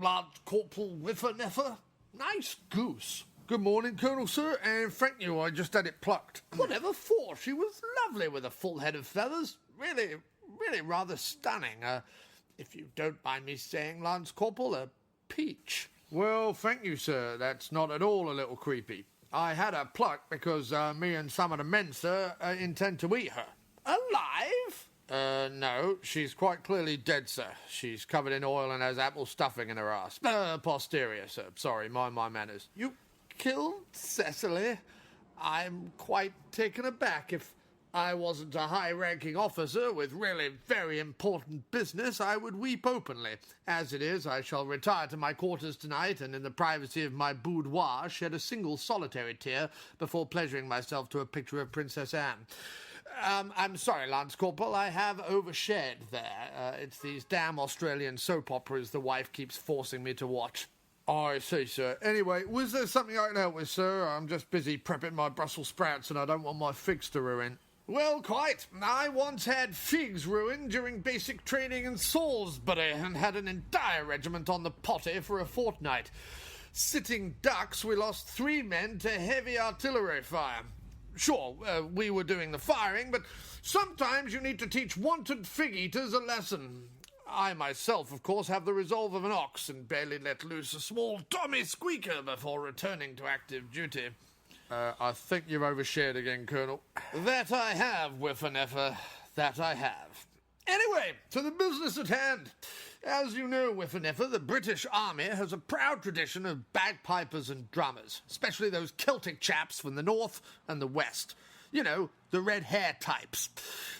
Lance Corporal Whiffernefer. Nice goose. Good morning, Colonel, sir, and thank you, I just had it plucked. Whatever for? She was lovely with a full head of feathers. Really rather stunning. If you don't mind me saying, Lance Corporal, a peach. Well, thank you, sir. That's not at all a little creepy. I had her plucked because me and some of the men, sir, intend to eat her. Alive? No, she's quite clearly dead, sir. She's covered in oil and has apple stuffing in her ass. Posterior, sir. Sorry, mind my manners. You killed Cecily? I'm quite taken aback. If I wasn't a high-ranking officer with really very important business, I would weep openly. As it is, I shall retire to my quarters tonight and in the privacy of my boudoir shed a single solitary tear before pleasuring myself to a picture of Princess Anne. I'm sorry, Lance Corporal, I have overshared there. It's these damn Australian soap operas the wife keeps forcing me to watch. I see, sir. Anyway, was there something I can help with, sir? I'm just busy prepping my Brussels sprouts and I don't want my figs to ruin. Well, quite. I once had figs ruined during basic training in Salisbury and had an entire regiment on the potty for a fortnight. Sitting ducks, we lost 3 men to heavy artillery fire. Sure, we were doing the firing, but sometimes you need to teach wanted fig-eaters a lesson. I myself, of course, have the resolve of an ox and barely let loose a small Tommy Squeaker before returning to active duty. I think you've overshared again, Colonel. That I have, Whiffernefer. That I have. Anyway, to the business at hand. As you know, Whiffernefer, the British Army has a proud tradition of bagpipers and drummers, especially those Celtic chaps from the north and the west. You know, the red hair types.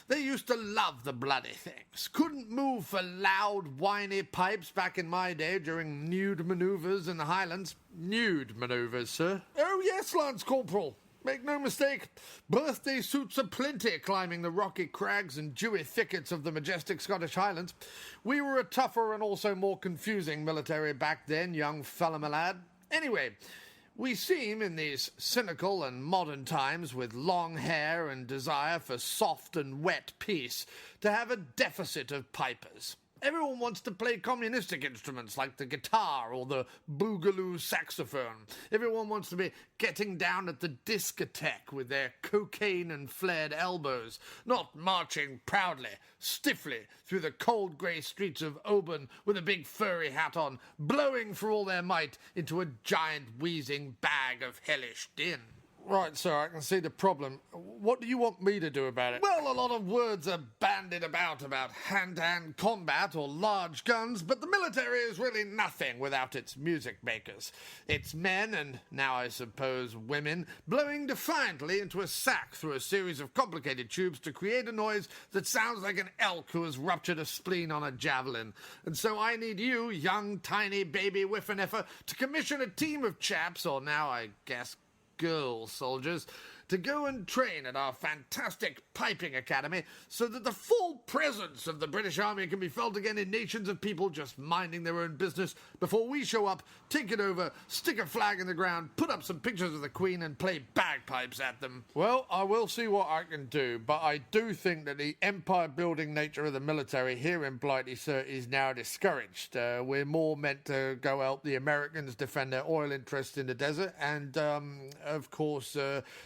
They used to love the bloody things. Couldn't move for loud, whiny pipes back in my day during nude manoeuvres in the Highlands. Nude manoeuvres, sir. Oh, yes, Lance Corporal. Make no mistake, birthday suits aplenty climbing the rocky crags and dewy thickets of the majestic Scottish Highlands. We were a tougher and also more confusing military back then, young fella my lad. Anyway, we seem, in these cynical and modern times with long hair and desire for soft and wet peace, to have a deficit of pipers. Everyone wants to play communistic instruments like the guitar or the boogaloo saxophone. Everyone wants to be getting down at the discotheque with their cocaine and flared elbows, not marching proudly, stiffly through the cold grey streets of Oban with a big furry hat on, blowing for all their might into a giant wheezing bag of hellish din. Right, sir, I can see the problem. What do you want me to do about it? Well, a lot of words are bandied about hand-to-hand combat or large guns, but the military is really nothing without its music makers. It's men, and now I suppose women, blowing defiantly into a sack through a series of complicated tubes to create a noise that sounds like an elk who has ruptured a spleen on a javelin. And so I need you, young, tiny baby Whiffernefer, to commission a team of chaps, or now I guess girl soldiers, to go and train at our fantastic piping academy so that the full presence of the British Army can be felt again in nations of people just minding their own business before we show up, take it over, stick a flag in the ground, put up some pictures of the Queen and play bagpipes at them. Well, I will see what I can do, but I do think that the empire-building nature of the military here in Blighty, sir, is now discouraged. We're more meant to go help the Americans defend their oil interests in the desert and, of course,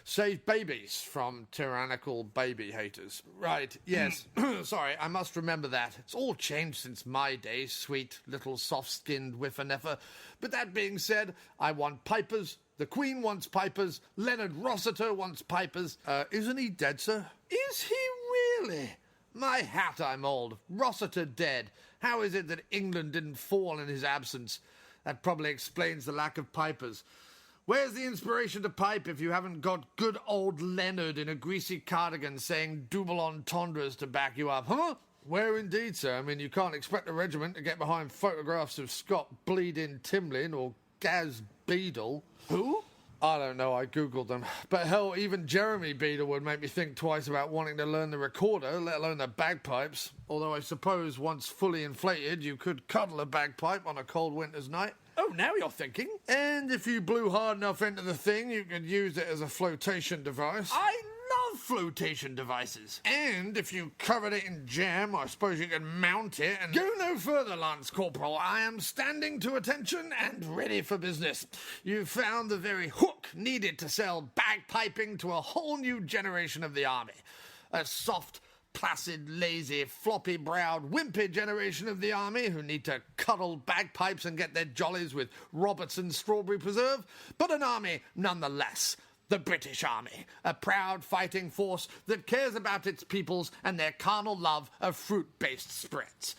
save babies from tyrannical baby haters. Right, yes. Sorry, I must remember that. It's all changed since my day, sweet little soft-skinned Whiffernefer. But that being said, I want pipers, the Queen wants pipers, Leonard Rossiter wants pipers. Isn't he dead, sir? Is he really? My hat, I'm old. Rossiter dead. How is it that England didn't fall in his absence? That probably explains the lack of pipers. Where's the inspiration to pipe if you haven't got good old Leonard in a greasy cardigan saying double entendres to back you up, huh? Where indeed, sir. I mean, you can't expect a regiment to get behind photographs of Scott Bleeding Timlin or Gaz Beadle. Who? I don't know, I googled them. But hell, even Jeremy Beadle would make me think twice about wanting to learn the recorder, let alone the bagpipes. Although I suppose once fully inflated, you could cuddle a bagpipe on a cold winter's night. Oh, now you're thinking. And if you blew hard enough into the thing, you could use it as a flotation device. I love flotation devices. And if you covered it in jam, I suppose you could mount it and... Go no further, Lance Corporal. I am standing to attention and ready for business. You've found the very hook needed to sell bagpiping to a whole new generation of the army. A soft, placid, lazy, floppy-browed, wimpy generation of the army who need to cuddle bagpipes and get their jollies with Robertson's strawberry preserve, but an army nonetheless. The British Army, a proud fighting force that cares about its peoples and their carnal love of fruit-based spreads.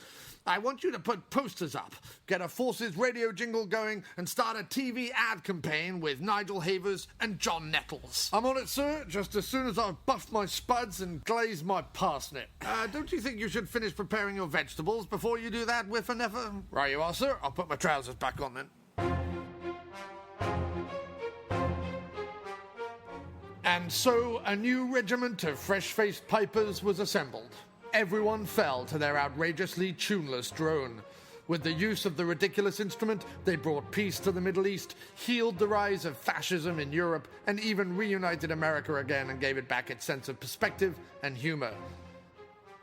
I want you to put posters up, get a Forces radio jingle going, and start a TV ad campaign with Nigel Havers and John Nettles. I'm on it, sir, just as soon as I've buffed my spuds and glazed my parsnip. Don't you think you should finish preparing your vegetables before you do that, Whiffer-Neffer? Right you are, sir. I'll put my trousers back on then. And so a new regiment of fresh-faced pipers was assembled. Everyone fell to their outrageously tuneless drone. With the use of the ridiculous instrument, they brought peace to the Middle East, healed the rise of fascism in Europe, and even reunited America again and gave it back its sense of perspective and humor.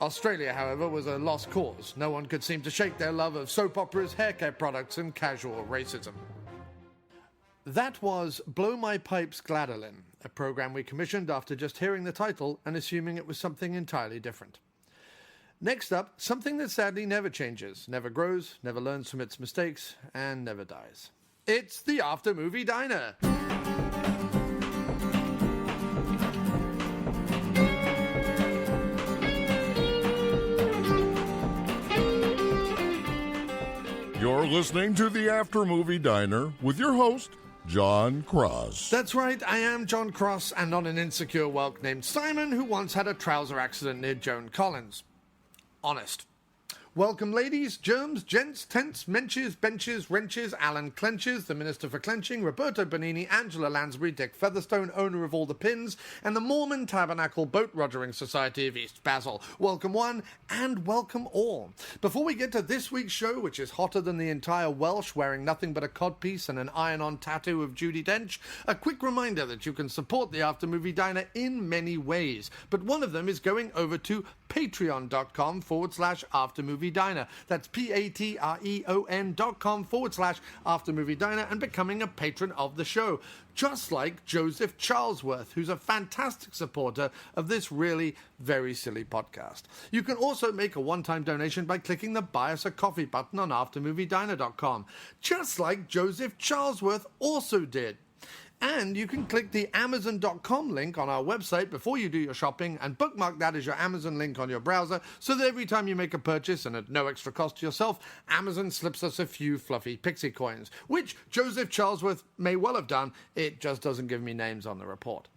Australia, however, was a lost cause. No one could seem to shake their love of soap operas, haircare products, and casual racism. That was Blow My Pipes Gladolin, a program we commissioned after just hearing the title and assuming it was something entirely different. Next up, something that sadly never changes, never grows, never learns from its mistakes, and never dies. It's the After Movie Diner. You're listening to the After Movie Diner with your host, John Cross. That's right, I am John Cross and not an insecure whelk named Simon who once had a trouser accident near Joan Collins. Honest. Welcome, ladies, germs, gents, tents, menches, benches, wrenches, Alan Clenches, the Minister for Clenching, Roberto Benigni, Angela Lansbury, Dick Featherstone, owner of all the pins, and the Mormon Tabernacle Boat Rogering Society of East Basel. Welcome one, and welcome all. Before we get to this week's show, which is hotter than the entire Welsh wearing nothing but a codpiece and an iron-on tattoo of Judi Dench, a quick reminder that you can support the After Movie Diner in many ways, but one of them is going over to patreon.com/aftermoviediner. That's patreon.com/aftermoviediner and becoming a patron of the show. Just like Joseph Charlesworth, who's a fantastic supporter of this really very silly podcast. You can also make a one-time donation by clicking the Buy Us a Coffee button on aftermoviediner.com, just like Joseph Charlesworth also did. And you can click the Amazon.com link on our website before you do your shopping and bookmark that as your Amazon link on your browser so that every time you make a purchase and at no extra cost to yourself, Amazon slips us a few fluffy pixie coins, which Joseph Charlesworth may well have done. It just doesn't give me names on the report.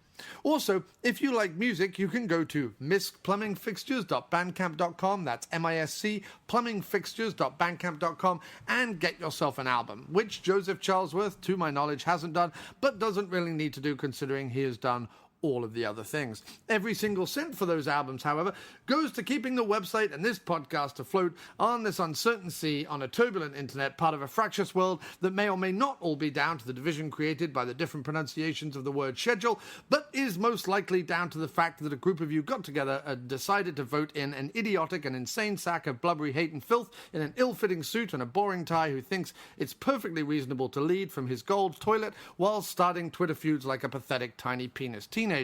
Also, if you like music, you can go to miscplumbingfixtures.bandcamp.com, that's MISC, plumbingfixtures.bandcamp.com, and get yourself an album, which Joseph Charlesworth, to my knowledge, hasn't done, but doesn't really need to do considering he has done all of the other things. Every single cent for those albums, however, goes to keeping the website and this podcast afloat on this uncertain sea on a turbulent internet, part of a fractious world that may or may not all be down to the division created by the different pronunciations of the word schedule, but is most likely down to the fact that a group of you got together and decided to vote in an idiotic and insane sack of blubbery hate and filth in an ill-fitting suit and a boring tie who thinks it's perfectly reasonable to lead from his gold toilet while starting Twitter feuds like a pathetic tiny penis teenager.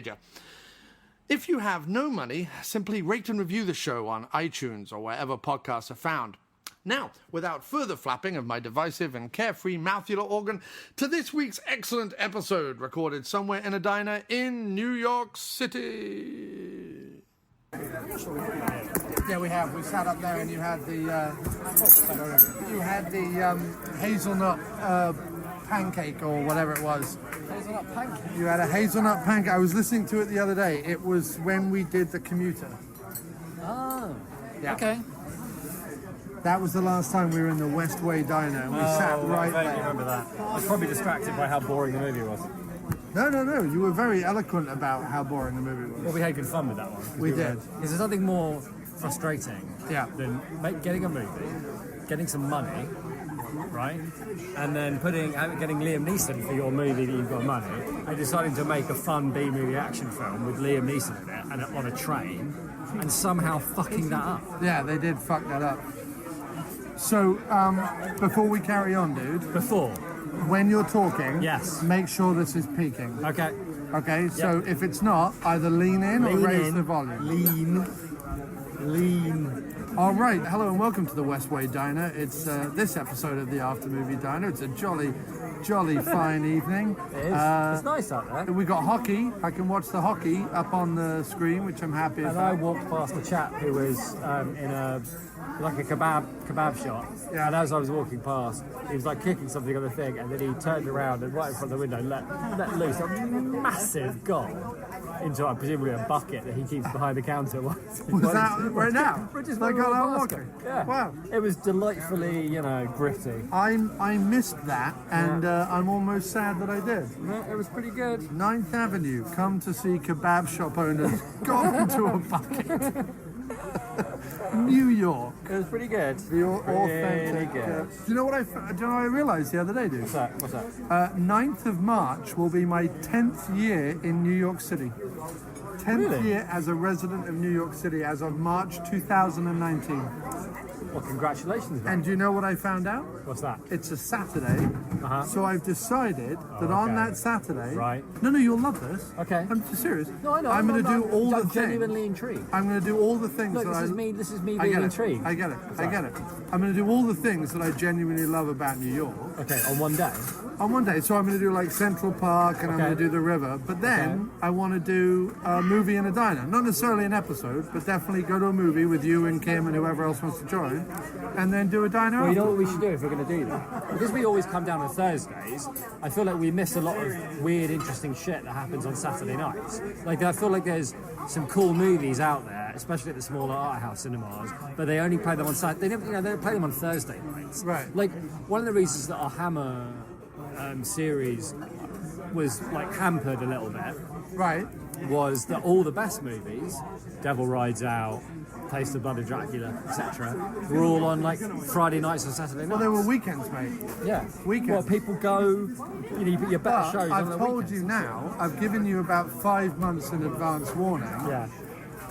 If you have no money, simply rate and review the show on iTunes or wherever podcasts are found. Now, without further flapping of my divisive and carefree mouthful organ, to this week's excellent episode recorded somewhere in a diner in New York City. Yeah, we have. We sat up there and you had the hazelnut pancake or whatever it was. Hazelnut pancake? You had a hazelnut pancake. I was listening to it the other day. It was when we did The Commuter. Oh, yeah. Okay. That was the last time we were in the Westway Diner. And we sat right there. I remember that. I was probably distracted by how boring the movie was. No. You were very eloquent about how boring the movie was. Well, we had good fun with that one. We did. Is there something more frustrating Yeah. than getting a movie, getting some money, right? And then getting Liam Neeson for your movie that you've got money, and deciding to make a fun B-movie action film with Liam Neeson in it and on a train, and somehow fucking that up. Yeah, they did fuck that up. So, before we carry on, dude, when you're talking, Yes. make sure this is peaking. Okay. Okay, so if it's not, either lean in or raise the volume. Lean. All right, hello and welcome to the Westway Diner. It's this episode of the After Movie Diner. It's a jolly fine evening. It is. It's nice out there. We got hockey. I can watch the hockey up on the screen, which I'm happy And about. I walked past a chap who was in a kebab shop. Yeah. And as I was walking past, he was like kicking something on the thing, and then he turned around and right in front of the window let loose a massive goal into presumably a bucket that he keeps behind the counter. Was that right now? Just Like while we I'm were walking? basket. Yeah. Wow. It was delightfully, gritty. I missed that, and I'm almost sad that I did. Yeah, it was pretty good. 9th Avenue, come to see kebab shop owners gone into a bucket. New York. It was pretty good. The authentic. good. Do you know what I realised the other day, dude? What's that? 9th of March will be my 10th year in New York City. 10th Really? year as a resident of New York City as of March 2019. Well, congratulations, man. And do you know what I found out? What's that? It's a Saturday, Uh-huh. so I've decided that on okay. that Saturday... Right. No, you'll love this. Okay. I'm serious. No, I know. I'm going to do all the I'm things. genuinely intrigued. I'm going to do all the things Look, that this is me I being get intrigued. it. I get it. I'm going to do all the things that I genuinely love about New York Okay, on one day. on one day. So I'm going to do like Central Park and I'm Okay. going to do the river. But then I want to do a movie in a diner. Not necessarily an episode, but definitely go to a movie with you and Kim and whoever else wants to join. And then do a diner Well, you know after. what we should do if we're going to do that? Because we always come down on Thursdays, I feel like we miss a lot of weird, interesting shit that happens on Saturday nights. Like, I feel like there's some cool movies out there, especially at the smaller art house cinemas, but they only play them on Saturday. They don't play them on Thursday nights. Right. Like, one of the reasons that our Hammer series was like hampered a little bit Right. was that all the best movies, Devil Rides Out, Taste of Blood of Dracula, etc., were all on like Friday nights or Saturday nights. Well, they were weekends, mate. Yeah, Weekends. Well, people go. You put your better But shows on I've the told weekends. you now, I've given you about 5 months in advance warning. Yeah.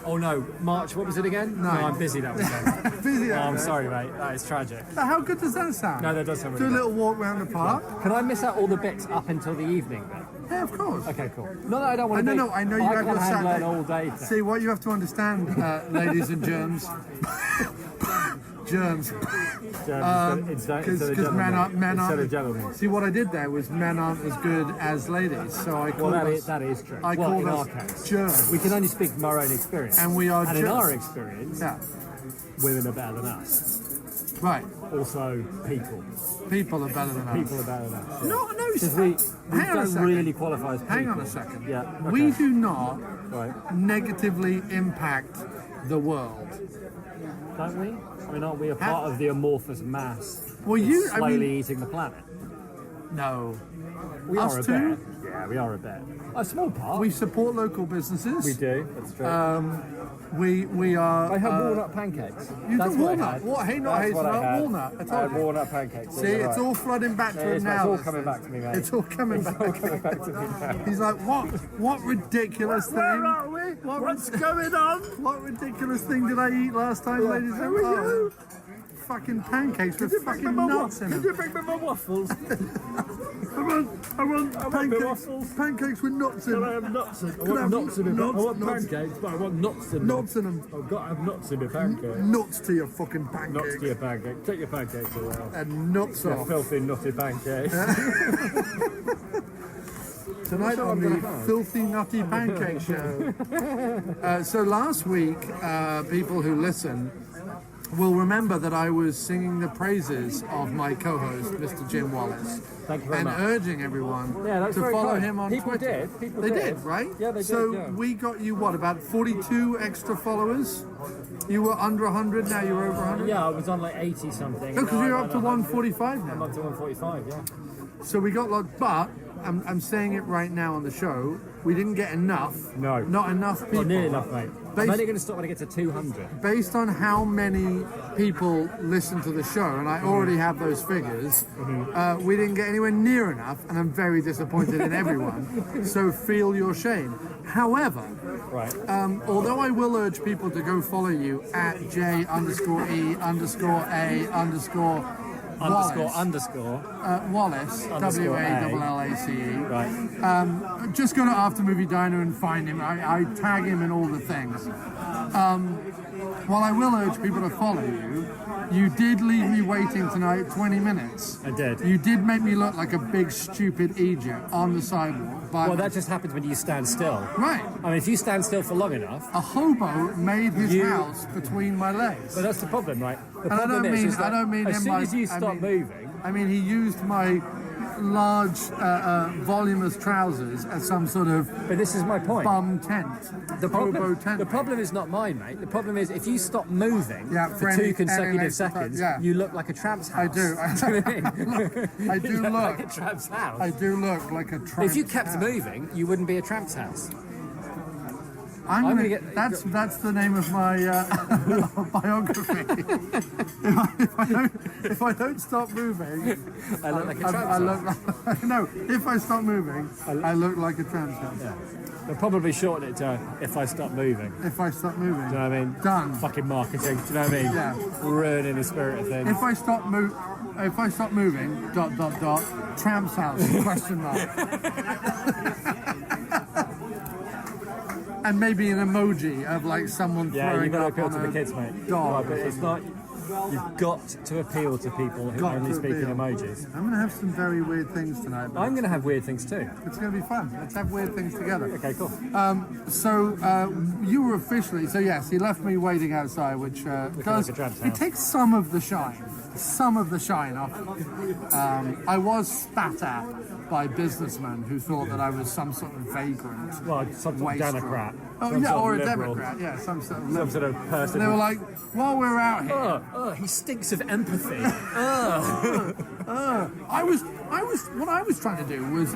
Oh no, March. What was it again? No, I'm busy that weekend. Busy Oh, that I'm day. sorry, mate. That is tragic. But how good does that sound? No, that does sound Do a really little walk around the park? Can I miss out all the bits up until the evening then? Yeah, of course. Okay, cool. Not that I don't want to. I know you have can your handle Saturday. an all day thing. See, what you have to understand, ladies and germs, germs, because men aren't. gentlemen. See, what I did there was men aren't as good as ladies, so I Well, called us. that is true. I well, called in our us case, germs. we can only speak from our own experience, And we are And in germs. our experience, Yeah, women are better than us. right. Also, People are better than us. people are better than us. No, Because no. we Hang on a don't second. really qualify as people. Hang on a second. Yeah. We okay. do not Right. negatively impact the world. Don't we? I mean, aren't we a part of the amorphous mass Well, that's I slowly mean- eating the planet? No. We Us are a too? bit. Yeah, we are a bit. A small part. We support local businesses. We do. That's true. We are. I had walnut pancakes. You That's got what I walnut? had. What? Hey, not That's hazelnut, what I had. walnut. I I had told you. walnut pancakes. See, it's all flooding back to him It's now. all this coming thing. back to me, mate. It's all coming It's back. all coming back to me now. He's like, what ridiculous thing? Where are we? What's going on? What ridiculous thing did I eat last time, ladies and Who are gentlemen? you? Fucking pancakes with fucking nuts in Could them. you bring me my waffles? I want my waffles. pancakes with nuts in Can I them. have nuts in? I Could I want have nuts in it. I nuts, want nuts? pancakes, but I want nuts in them. Nuts in them. I've got to have nuts in my pancake. Nuts to your fucking Nuts pancakes. to your pancake. Take your pancakes away. And nuts Your off. filthy, nutty pancakes. Tonight on the Filthy Nutty Pancake Show. So last week, people who listen will remember that I was singing the praises of my co-host, Mr. Jim Wallace. Thank you very and much. urging everyone Yeah, that's to very follow kind. him on People Twitter. did. People they did. did, right? Yeah, they so did, yeah. we got you, what, about 42 extra followers? You were under 100, now you're over 100? Yeah, I was on like 80 something. No, because Now you're I'm up to on 145 I'm now. up to 145, yeah. So we got but I'm saying it right now on the show. We didn't get enough. No. Not enough people. Not nearly enough, mate. I'm only going to stop when I get to 200. Based on how many people listen to the show, and I already have those figures, we didn't get anywhere near enough, and I'm very disappointed in everyone. So feel your shame. However, Right. although I will urge people to go follow you at J_E_A_Wallace, WALLACE. Right. Just go to After Movie Diner and find him. I tag him in all the things. While I will urge people to follow you, you did leave me waiting tonight 20 minutes. I did. You did make me look like a big stupid idiot on the sidewalk. Well, that just happens when you stand still. Right. I mean, if you stand still for long enough... A hobo made his house between my legs. But that's the problem, right? The And problem is I don't mean as him soon by- as you I stop mean- moving... I mean, he used my large, voluminous trousers as some sort of But this is my point. bum tent. Hobo tent. The problem is not mine, mate. The problem is if you stop moving Yeah, for for 2 any consecutive extra time, seconds, yeah. you look like a tramp's I house. do. Do you know what I mean? I do You look like look. a tramp's house. I do look like a tramp. If you kept moving, you wouldn't be a tramp's house. I'm gonna gonna get- That's the name of my biography. if I don't stop moving, I look like a I tramp's house. look. No, if I stop moving, I look like a tramp house. Yeah. They'll probably shorten it to if I stop moving. If I stop moving, Do you know what I mean? Done. Fucking marketing. Do you know what I mean? Yeah. Ruining the spirit of things. If I stop moving, ... Tramp's house, question mark. And maybe an emoji of like someone Yeah, throwing you've got to up appeal on to the a kids, mate. dog. Right, but it's not. You've got to appeal to people who Got only to speak in appeal. emojis. I'm going to have some very weird things tonight. But I'm going to have weird things too. it's going to be fun. Let's have weird things together. Okay, cool. So you were officially, so yes, he left me waiting outside, which does, like a tramp's it house. takes some of the shine off. I was spat at by businessmen who thought that I was some sort of vagrant. Well, some sort of wastrel. Democrat. Oh some yeah, sort of or a liberal, Democrat, yeah, some sort of Some sort of person. They were like, while we're out here, he stinks of empathy. what I was trying to do was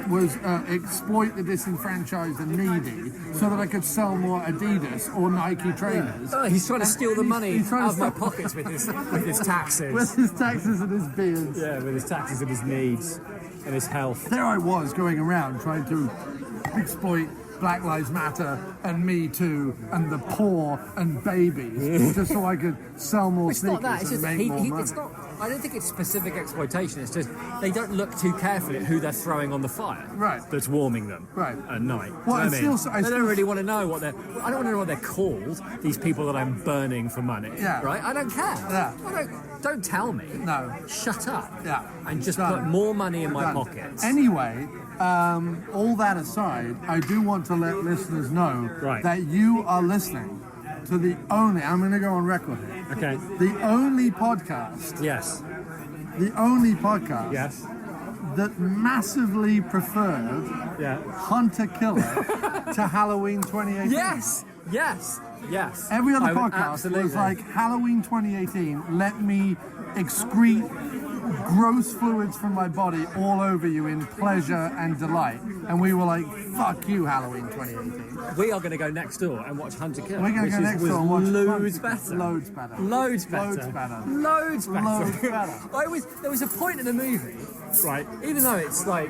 exploit the disenfranchised and needy so that I could sell more Adidas or Nike trainers. He's trying to steal the money he's trying to out of my steal- pockets with his taxes. With his taxes and his beards. Yeah, with his taxes and his needs and his health. There I was going around trying to exploit Black Lives Matter and Me Too and the poor and babies just so I could sell more It's sneakers not that. It's and just make more money. it's not. I don't think it's specific exploitation. It's just they don't look too carefully at who they're throwing on the fire. Right. That's warming them. Right. At night. Well, Do you know what I I don't still- really want to know what they're. I don't want to know what they're called. These people that I'm burning for money. Yeah. Right. I don't care. Yeah. Don't tell me. No. Shut up. Yeah. And just Done. put more money in my Done. pockets. Anyway, all that aside, I do want to let listeners know Right. that you are listening to the only, I'm going to go on record here, Okay. the only podcast Yes. Yes. that massively preferred Yeah. Hunter Killer to Halloween 2018. Yes. Yes. Yes. Every other I would podcast absolutely. was like, Halloween 2018, let me excrete gross fluids from my body all over you in pleasure and delight. And we were like, fuck you, Halloween 2018. We are going to go next door and watch Hunter Killer. We're going to go next door and watch loads Hunter- better. Loads better. Loads better. Loads better. Loads better. Loads better. There was a point in the movie, right, even though it's like,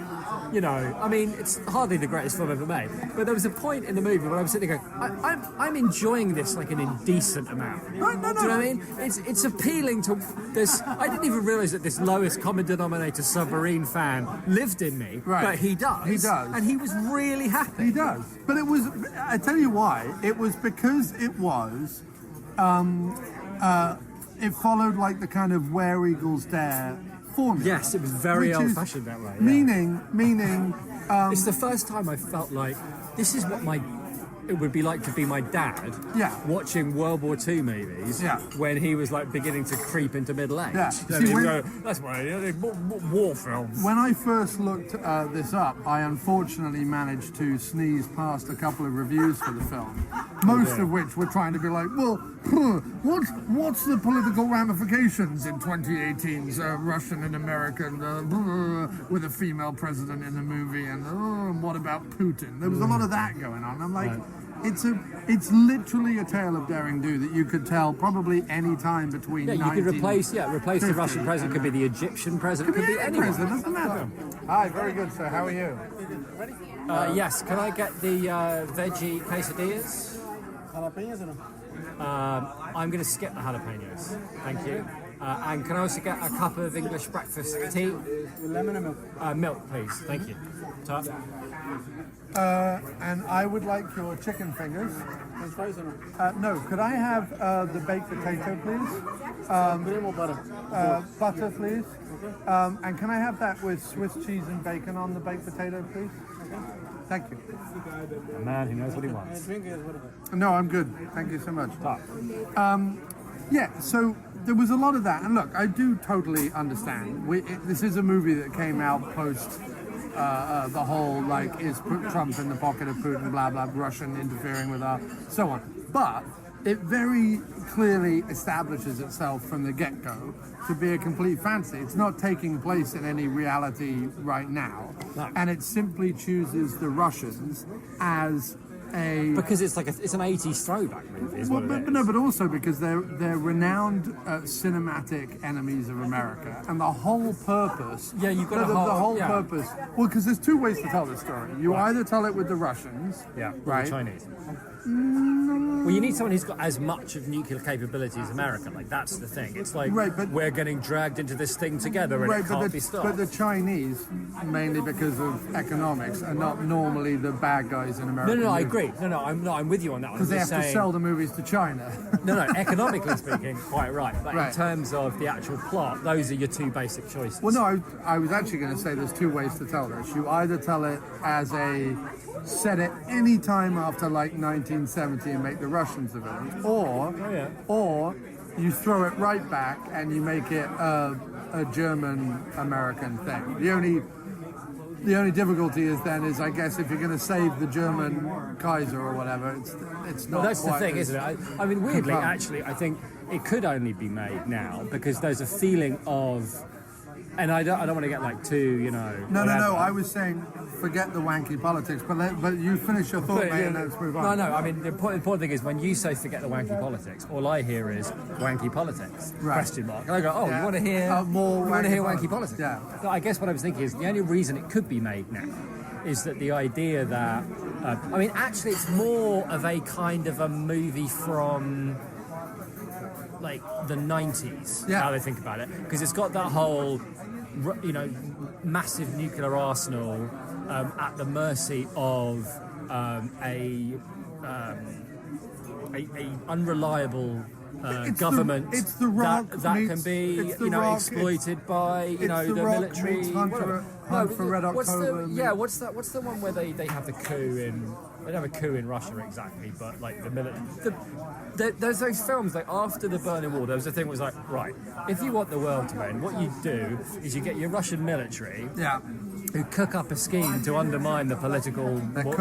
you know, I mean, it's hardly the greatest film ever made, but there was a point in the movie where I was sitting there going, I'm enjoying this like an indecent amount. Right, no. Do you know what I mean? It's appealing to this. I didn't even realise that this lowest common denominator submarine fan lived in me, Right. but he does. He does. And he was really happy. He does. But it was, I tell you why, it was because it was, it followed like the kind of Where Eagles Dare formula. Yes, it was very which is old-fashioned that way. Yeah. Meaning, It's the first time I felt like this is what my it would be like to be my dad watching World War II movies when he was like beginning to creep into middle age. Yeah. See, that's why war films. When I first looked this up, I unfortunately managed to sneeze past a couple of reviews for the film, most of which were trying to be like, well, what's the political ramifications in 2018's Russian and American with a female president in the movie, and what about Putin? There was a lot of that going on. I'm like, it's literally a tale of daring do that you could tell probably any time between. You could replace the Russian president. Could be the Egyptian president. Could be any president. Doesn't matter. Hi, very good, sir. How are you? Ready? Yes. Can I get the veggie quesadillas? Jalapenos or no? I'm going to skip the jalapenos. Thank you. And can I also get a cup of English breakfast tea? Lemon or milk? Milk, please. Thank you. Top. And I would like your chicken fingers. French fries or no? No, could I have the baked potato, please? Cream or butter? Butter, please. Okay. And can I have that with Swiss cheese and bacon on the baked potato, please? Okay. Thank you. A man who knows what he wants. Drink is what about? No, I'm good. Thank you so much. Top. Yeah, so there was a lot of that. And look, I do totally understand. This is a movie that came out post the whole, like, is Trump in the pocket of Putin, blah, blah, Russian interfering with our, so on. But it very clearly establishes itself from the get-go to be a complete fantasy. It's not taking place in any reality right now. No. And it simply chooses the Russians as because it's like it's an 80s throwback movie. Is what it is. No, but also because they're renowned cinematic enemies of America, and the whole purpose. Yeah, you've got the whole purpose. Well, because there's two ways to tell this story. You either tell it with the Russians, or the Chinese. Well, you need someone who's got as much of nuclear capability as America. Like, that's the thing. It's like we're getting dragged into this thing together, and it can't be stopped. But the Chinese, mainly because of economics, are not normally the bad guys in America. No, I agree. No, I'm with you on that one. Because they have to sell the movies to China. No, economically speaking, quite right. But in terms of the actual plot, those are your two basic choices. Well, no, I was actually going to say there's two ways to tell this. You either tell it as set it any time after like 1970 and make the Russians the villains, or you throw it right back and you make it a German-American thing. The only difficulty is I guess if you're going to save the German Kaiser or whatever, it's not. Well, that's the quite thing, isn't it? I mean, weirdly, actually, I think it could only be made now because there's a feeling of. And I don't want to get like too, No. I was saying, forget the wanky politics, but you finish your thought, mate, and let's move on. No. I mean, the important thing is when you say forget the wanky politics, all I hear is wanky politics? Question mark. And I go, you want to hear more? You want to hear wanky politics? Yeah. So I guess what I was thinking is the only reason it could be made now is that the idea that I mean, actually, it's more of a kind of a movie from. Like the 90s, how they think about it, because it's got that whole, massive nuclear arsenal at the mercy of a unreliable government that can be, exploited by, the military. Hunt for Red October. What's the one where they have the coup in? They don't have a coup in Russia exactly, but like the military. There's those films like after the Berlin Wall. There was a thing that was like, right, if you want the world to end, what you do is you get your Russian military. Yeah. Who cook up a scheme to undermine the political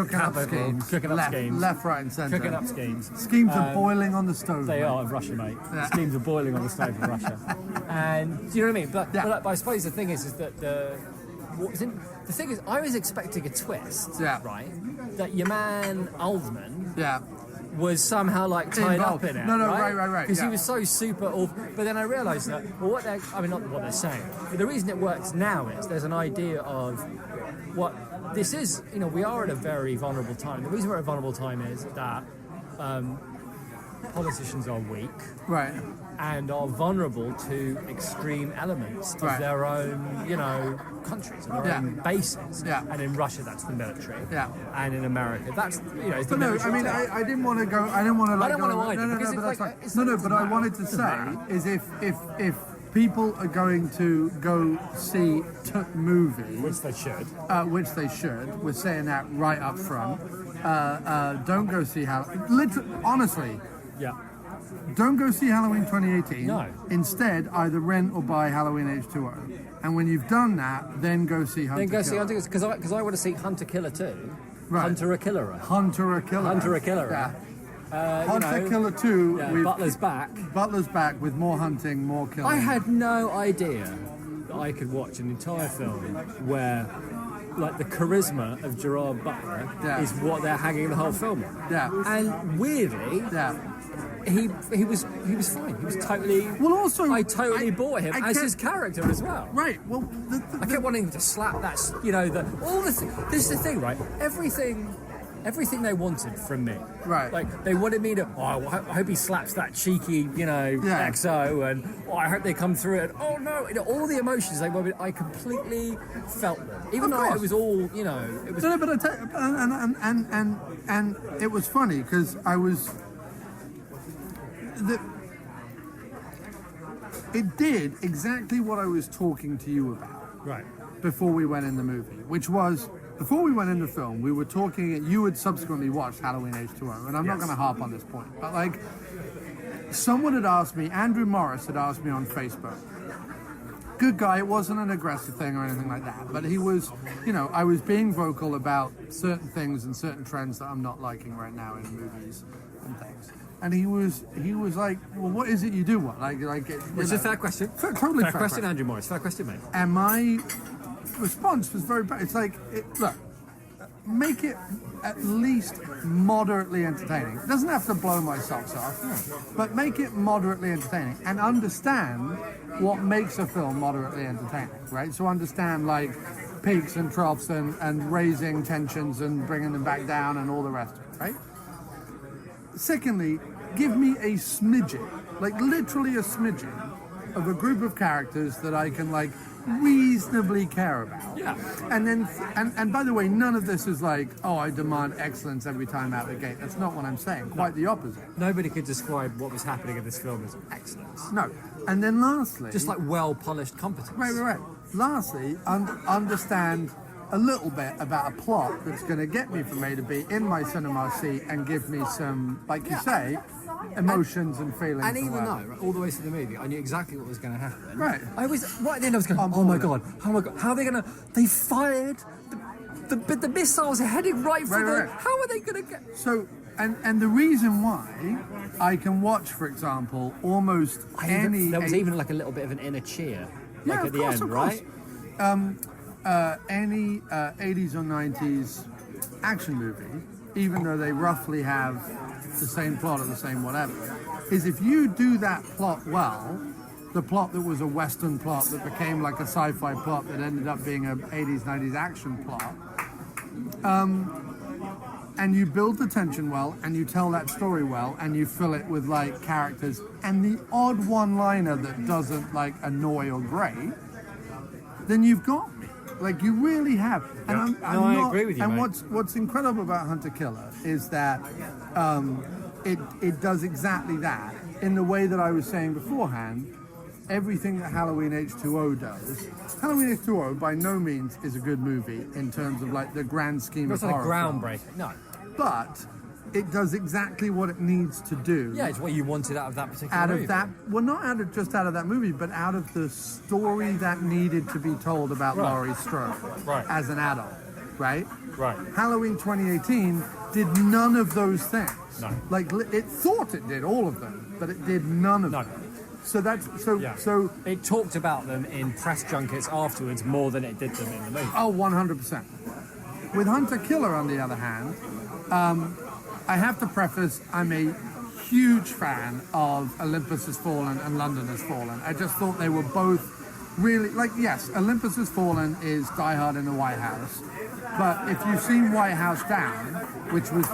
capital, cooking up schemes, left, right, and centre. Cooking up schemes. Schemes are boiling on the stove. They are in Russia, mate. Yeah. Schemes are boiling on the stove in Russia. And do you know what I mean? But I suppose the thing is that the thing is, I was expecting a twist, right? That your man Oldman, was somehow like tied up in it. No, right? Because he was so super awful. But then I realised that, not what they're saying, but the reason it works now is there's an idea of what this is. We are at a very vulnerable time. The reason we're at a vulnerable time is that politicians are weak. Right. And are vulnerable to extreme elements of their own, countries, and their own bases. Yeah. And in Russia, that's the military. Yeah. And in America, that's it's the military. military. I mean, I didn't want to go. I didn't want to. I don't want to either. No, but I wanted to say is if people are going to go see movies, which they should, we're saying that right up front. don't go see Halloween. Honestly, Yeah. don't go see Halloween 2018. No. Instead, either rent or buy Halloween H2O. And when you've done that, then go see Hunter Then go see Killer. Hunter because I want to see Hunter Killer too. Right. Hunter a Killer. Hunter a Killer. Hunter a Killer. Yeah. Hunter Killer 2. Yeah, with Butler's back. Butler's back with more hunting, more killing. I had no idea that I could watch an entire film where, like, the charisma of Gerard Butler Yeah. is what they're hanging the whole film on. Yeah. And weirdly, Yeah. he was fine. He was totally. Well, also, I totally bought him I as kept- his character as well. Right. Well, I kept wanting to slap that. This is the thing, right? Everything they wanted from me. Right. Like, they wanted me to, I hope he slaps that cheeky, Yeah. XO, and I hope they come through it. Oh no, all the emotions they wanted, I completely felt them. Even Of though course. it was all, it was. No, but and it was funny because I was. It did exactly what I was talking to you about Right. before we went in the movie, which was before we went in the film, we were talking. You had subsequently watched Halloween H2O, and I'm not Yes. going to harp on this point, but like, someone had asked me, Andrew Morris had asked me on Facebook. Good guy, it wasn't an aggressive thing or anything like that, but he was, I was being vocal about certain things and certain trends that I'm not liking right now in movies and things. And he was like, well, what is it you do want? Which is a fair question. Totally fair fair question, Andrew Morris. Fair question, mate. And my response was very bad. It's like, look, make it at least moderately entertaining. It doesn't have to blow my socks off, but make it moderately entertaining and understand what makes a film moderately entertaining, right? So understand, like, peaks and troughs and raising tensions and bringing them back down and all the rest of it, right? Secondly, give me a smidgen, like literally a smidgen, of a group of characters that I can, like, reasonably care about. Yeah. And then, and by the way, none of this is like, oh, I demand excellence every time out the gate. That's not what I'm saying. Quite the opposite. Nobody could describe what was happening in this film as excellence. No. And then lastly, Just like well-polished competence. right. Lastly, understand a little bit about a plot that's going to get me from A to B in my cinema seat and give me some, like you say, emotions and feelings. And even though, whatever. right, all the way through the movie, I knew exactly what was going to happen. Right. I was right at the end. I was going, I'm oh my bored. god, how are they going to? They fired the missiles are heading right for Right, them. right. How are they going to get? So, and the reason why I can watch, for example, almost any... There was even like a little bit of an inner cheer, like Yeah, at of the course, end, of course. right? Any 80s or 90s action movie, even though they roughly have the same plot or the same whatever, is if you do that plot well, the plot that was a Western plot that became like a sci-fi plot that ended up being an 80s, 90s action plot, and you build the tension well, and you tell that story well, and you fill it with like characters, and the odd one-liner that doesn't like annoy or grate, then you've got me. Like, you really have. And Yeah. I agree with you, And mate. what's incredible about Hunter Killer is that it does exactly that in the way that I was saying beforehand. Everything that Halloween H2O does. Halloween H2O by no means is a good movie in terms of like the grand scheme It's of not a horror films. groundbreaker. No. But it does exactly what it needs to do. Yeah, it's what you wanted out of that particular Out movie. of that, well, not just out of that movie, but out of the story that needed to be told about Right. Laurie Strode Right. as an adult, right? Right. Halloween 2018 did none of those things. No. Like, it thought it did all of them, but it did none of No. them. So that's so Yeah. so. It talked about them in press junkets afterwards more than it did them in the movie. Oh, 100%. With Hunter Killer, on the other hand, I have to preface, I'm a huge fan of Olympus Has Fallen and London Has Fallen. I just thought they were both really, like, yes, Olympus Has Fallen is Die Hard in the White House. But if you've seen White House Down, which was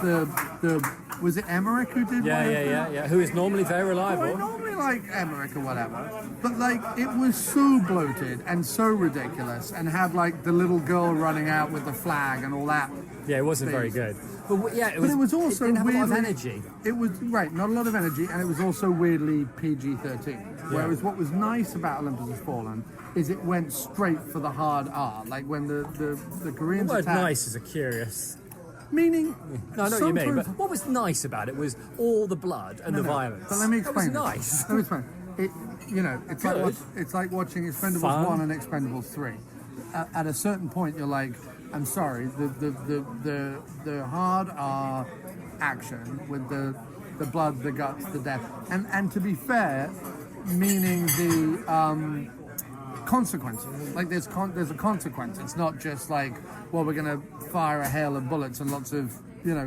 was it Emmerich who did White House Down? Yeah. Who is normally very I reliable. normally like Emmerich or whatever, but like it was so bloated and so ridiculous, and had like the little girl running out with the flag and all that. Yeah, it wasn't very good. But it But it was also it didn't have a lot of weirdly- energy. It was right, not a lot of energy, and it was also weirdly PG-13. Whereas what was nice about Olympus Has Fallen is it went straight for the hard R. Like when the The Koreans word attacked. nice is a curious. Meaning, No, I know what you mean. sometimes- But what was nice about it was all the blood and the violence. But let me explain. That was this. nice. Let me explain. It's like watching Expendables Fun. 1 and Expendables 3. At a certain point, you're like, I'm sorry, the hard R action with the blood, the guts, the death, and to be fair, meaning the consequences. Like there's a consequence. It's not just like, well, we're going to fire a hail of bullets and lots of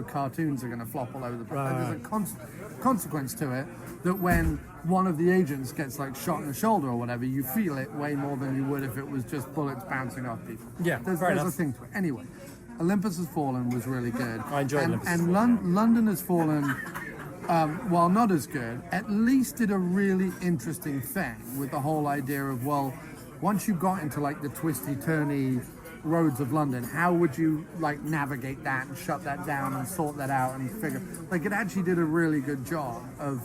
cartoons are going to flop all over the place. Right. There's a consequence to it that when one of the agents gets like shot in the shoulder or whatever, you feel it way more than you would if it was just bullets bouncing off people. Yeah, there's fair a enough. thing to it. Anyway, Olympus Has Fallen was really good. I enjoyed Olympus Has And London Has Fallen, while not as good, at least did a really interesting thing with the whole idea of, well, once you got into like the twisty, turny roads of London, how would you like navigate that and shut that down and sort that out and figure, like it actually did a really good job of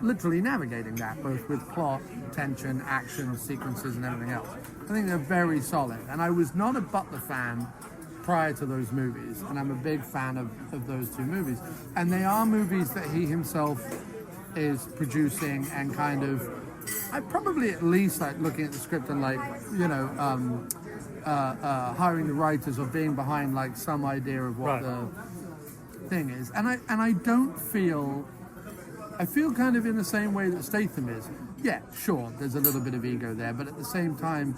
literally navigating that, both with plot, tension, action, sequences and everything else. I think they're very solid. And I was not a Butler fan prior to those movies, and I'm a big fan of those two movies. And they are movies that he himself is producing and kind of, I probably at least like looking at the script and like, hiring the writers or being behind like some idea of what the thing is. And I don't feel, I feel kind of in the same way that Statham is. Yeah, sure, there's a little bit of ego there, but at the same time,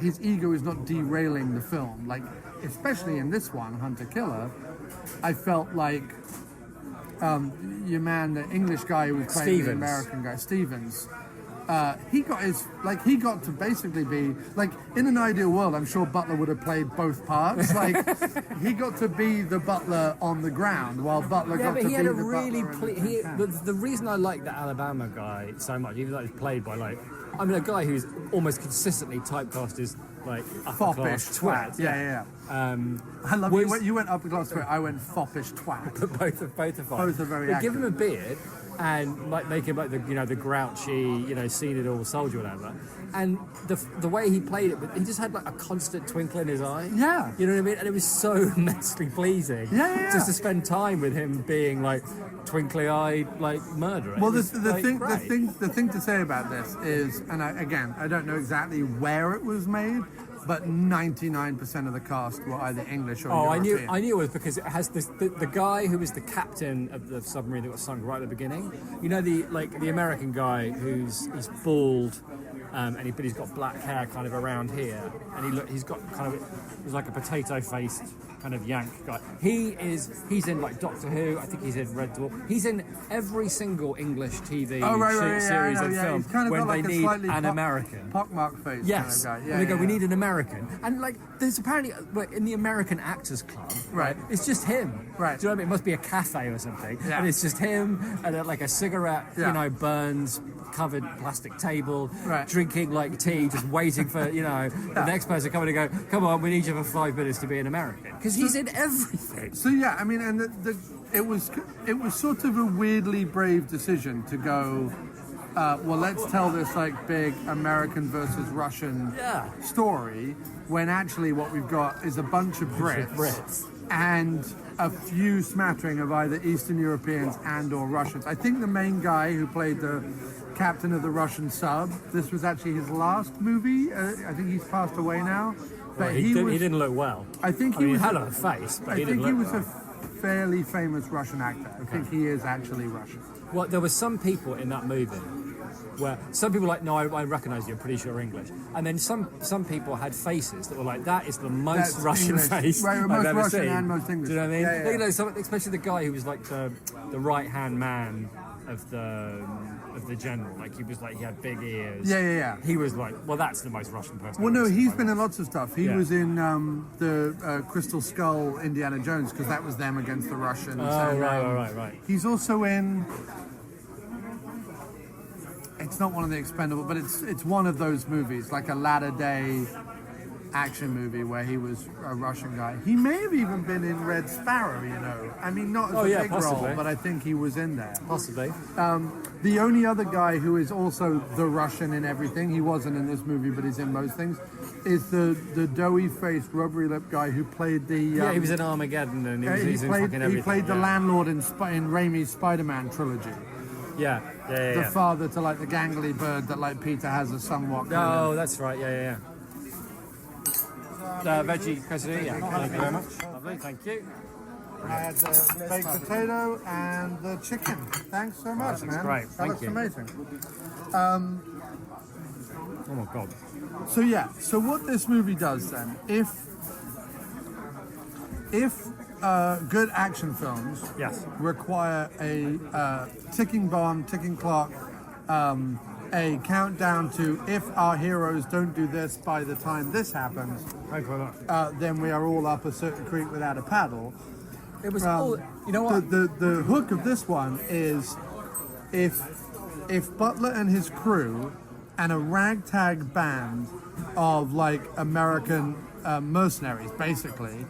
his ego is not derailing the film. Like, especially in this one, Hunter Killer, I felt like your man, the English guy who was playing the American guy, Stevens, he got to basically be, like, in an ideal world, I'm sure Butler would have played both parts. Like, he got to be the Butler on the ground, while Butler got to be the Butler. The reason I like the Alabama guy so much, even though he's played by, like, I mean, a guy who's almost consistently typecast as, like, upper class twat. Yeah. I love you went upper class twat, I went foppish twat. both are fine. Both are very But give him a accurate. beard and like make him like the grouchy, seen it all soldier or whatever. And the way he played it, he just had like a constant twinkle in his eye. Yeah. You know what I mean? And it was so immensely pleasing. Yeah. Just to spend time with him being like twinkly-eyed, like murderer. Well, the thing to say about this is, and I don't know exactly where it was made, but 99% of the cast were either English or European. I knew it was because it has this the guy who was the captain of the submarine that got sunk right at the beginning. You know, the American guy he's bald, but he's got black hair kind of around here, and he's got kind of, he's like a potato-faced kind of Yank guy. He's in like Doctor Who. I think he's in Red Dwarf. He's in every single English TV series and film He's kind of when got they like a need slightly an American. pockmarked face. Yes, kind of guy. and they go, we need an American, and like there's apparently in the American Actors Club, Right. It's just him, Right. Do you know what I mean? It must be a cafe or something, Yeah. and it's just him and like a cigarette, Yeah. burns covered plastic table, Right. drinking like tea, just waiting for the next person coming to go. Come on, we need you for 5 minutes to be an American because he's in everything. So yeah, I mean, and it was sort of a weirdly brave decision to go. Well, let's tell this like big American versus Russian story when actually what we've got is a bunch of Brits. And a few smattering of either Eastern Europeans and or Russians. I think the main guy who played the captain of the Russian sub, this was actually his last movie. I think he's passed away now. But He didn't look well. I think I mean, was he had a face, but I he didn't think he look was well. a fairly famous Russian actor. I think he is actually Russian. Well, there were some people in that movie where some people were like, no, I recognise you, I'm pretty sure you're English. And then some people had faces that were like, that is the most That's Russian English. face Right, I've most ever Russian seen. and most English. Do you know what I mean? Yeah, yeah. Especially the guy who was like the right-hand man of the general. Like he had big ears. Yeah. He was like, well, that's the most Russian person. Well, I've no, ever seen he's my been life. in lots of stuff. He was in the Crystal Skull Indiana Jones because that was them against the Russians. Oh, and, right. He's also in. It's not one of the Expendable, but it's one of those movies, like a latter day action movie where he was a Russian guy. He may have even been in Red Sparrow, you know. I mean, not as a big possibly. role, but I think he was in there. Possibly. The only other guy who is also the Russian in everything, he wasn't in this movie, but he's in most things, is the doughy-faced, rubbery-lipped guy who played the... Yeah, he was in Armageddon and he's in fucking everything. He played the landlord in Raimi's Spider-Man trilogy. Yeah. The father to like the gangly bird that like Peter has a somewhat. Oh, that's right. Yeah. Veggie quesadilla. Yeah. Thank you very much. Lovely. Thank you. I had the baked potato and the chicken. Thanks so much, man. Great. That Thank looks you. amazing. Oh my god. So yeah. So what this movie does then, if good action films Yes. require a ticking bomb, ticking clock, a countdown to if our heroes don't do this by the time this happens, Thank you very much. then we are all up a certain creek without a paddle. It was all. You know what? The hook of this one is if Butler and his crew and a ragtag band of like American mercenaries, basically.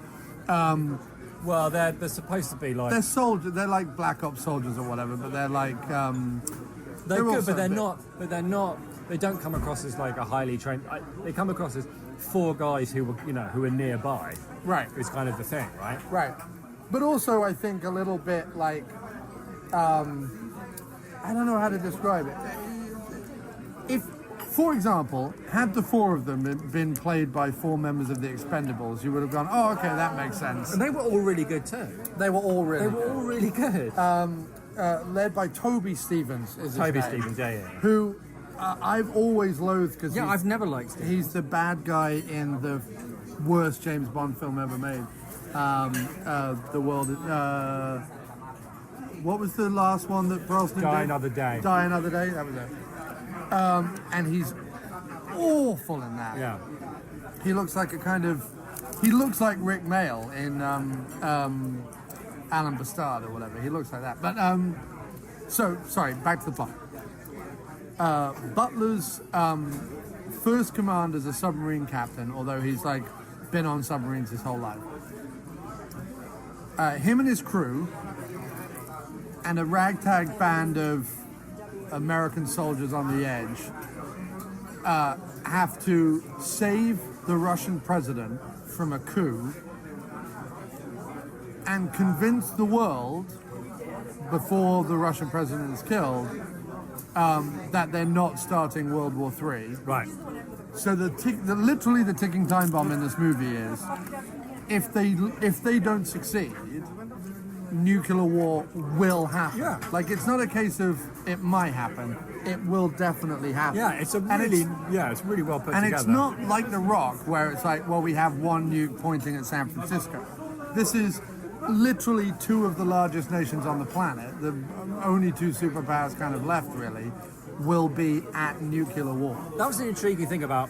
Well, they're supposed to be like They're soldiers. They're like black ops soldiers or whatever, but they're like they're good, also but they're a bit- not. But they're not. They don't come across as like a highly trained. They come across as four guys who were nearby. right, Is kind of the thing, right? right. But also, I think a little bit like I don't know how to describe it. If, for example, had the four of them been played by four members of the Expendables, you would have gone, oh, okay, that makes sense. And they were all really good too. They were all really They were all really good. led by Toby Stevens. Is his Toby name, Stevens, yeah. who I've always loathed because Yeah, I've never liked him. he's the bad guy in the worst James Bond film ever made. The world. What was the last one that Brosnan Die did? Another Day. Die Another Day. That was it. And he's awful in that. Yeah. He looks like he looks like Rick Mayall in Alan Bastard or whatever. He looks like that. But so sorry. Back to the plot. Butler's first command as a submarine captain, although he's like been on submarines his whole life. Him and his crew and a ragtag band of American soldiers on the edge have to save the Russian president from a coup and convince the world before the Russian president is killed that they're not starting World War III. Right. So literally the ticking time bomb in this movie is if they don't succeed, nuclear war will happen. Yeah. Like it's not a case of it might happen; it will definitely happen. Yeah, it's really well put And together. it's not like The Rock, where it's like, well, we have one nuke pointing at San Francisco. This is literally two of the largest nations on the planet. The only two superpowers kind of left, really, will be at nuclear war, That was the intriguing thing about.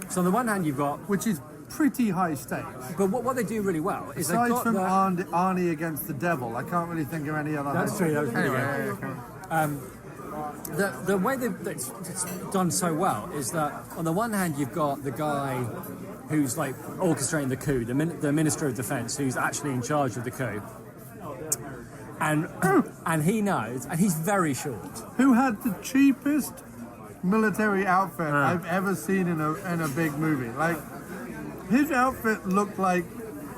So on the one hand, you've got, which is pretty high stakes. but what they do really well is Aside they've got from the, Arnie against the devil, I can't really think of any other. That's true, that was pretty Anyway, good. yeah. the way it's done so well is that on the one hand you've got the guy who's like orchestrating the coup, the Minister of Defence, who's actually in charge of the coup, and he knows, and he's very short. Who had the cheapest military outfit I've ever seen in a big movie? Like his outfit looked like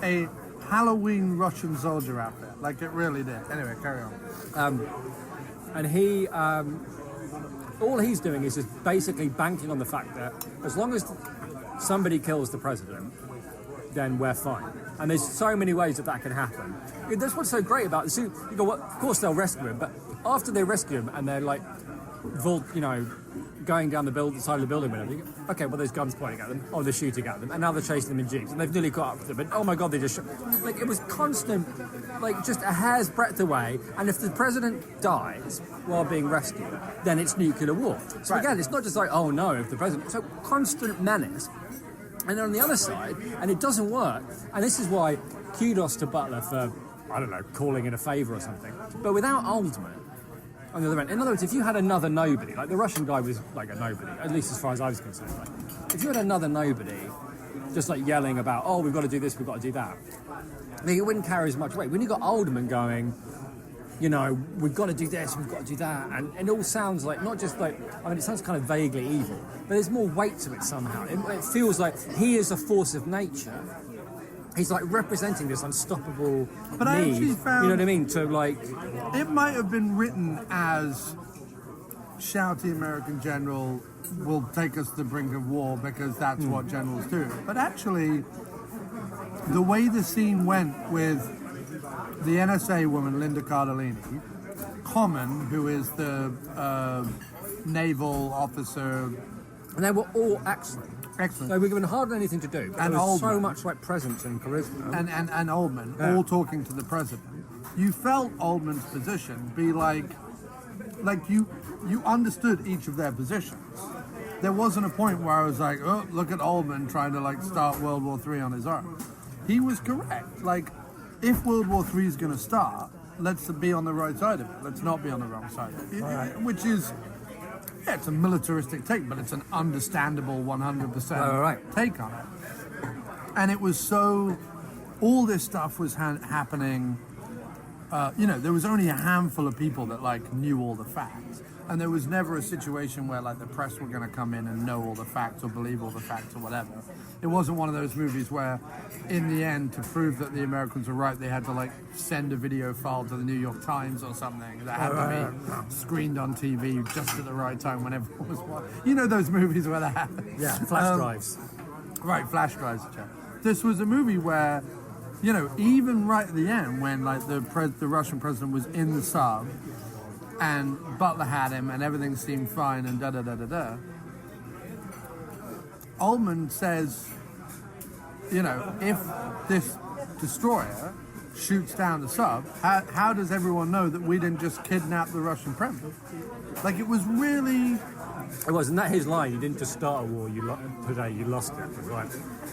a Halloween Russian soldier outfit. Like it really did. Anyway, carry on. And he, all he's doing is just basically banking on the fact that as long as somebody kills the president, then we're fine. And there's so many ways that can happen. That's what's so great about it. So you go, well, of course they'll rescue him, but after they rescue him and they're like, going down the side of the building, whatever. Okay, well, there's guns pointing at them. Oh, they're shooting at them, and now they're chasing them in jeeps, and they've nearly caught up to them. But oh my God, they just like it was constant, like just a hair's breadth away. And if the president dies while being rescued, then it's nuclear war. So again, it's not just like oh no, if the president. So constant menace. And then on the other side, and it doesn't work. And this is why kudos to Butler for I don't know calling in a favour or something. But without Oldman. On the other end. In other words, if you had another nobody, like the Russian guy was like a nobody, at least as far as I was concerned. Like, if you had another nobody just like yelling about, oh, we've got to do this, we've got to do that. I think it wouldn't carry as much weight. When you got Oldman going, you know, we've got to do this, we've got to do that, and it all sounds like, not just like, I mean, it sounds kind of vaguely evil, but there's more weight to it somehow. It feels like he is a force of nature. He's like representing this unstoppable But I need, actually found- you know what I mean, to like... It might have been written as shouty American general will take us to the brink of war because that's what generals do. But actually, the way the scene went with the NSA woman, Linda Cardellini, Common, who is the naval officer... And they were all excellent. Excellent. They were given hardly anything to do. But And there was so Oldman. much like presence and charisma. and Oldman, Yeah. all talking to the president. You felt Oldman's position be like you understood each of their positions. There wasn't a point where I was like, oh, look at Oldman trying to like start World War III on his own. He was correct. Like, if World War III is going to start, let's be on the right side of it. Let's not be on the wrong side of it. Which is, yeah, it's a militaristic take, but it's an understandable 100% Right. take on it. And it was so, all this stuff was happening, you know, there was only a handful of people that like knew all the facts. And there was never a situation where like the press were going to come in and know all the facts or believe all the facts or whatever. It wasn't one of those movies where in the end, to prove that the Americans were right, they had to like send a video file to the New York Times or something that had to be screened on TV just at the right time when everyone was watching. You know those movies where that happens. Yeah, flash drives. Right, flash drives. This was a movie where, you know, even right at the end when like the Russian president was in the sub and Butler had him and everything seemed fine and da-da-da-da-da, Oldman says, you know, if this destroyer shoots down the sub, how does everyone know that we didn't just kidnap the Russian president? Like, it was really... It was, and that his line, you didn't just start a war, today you lost it. It was like,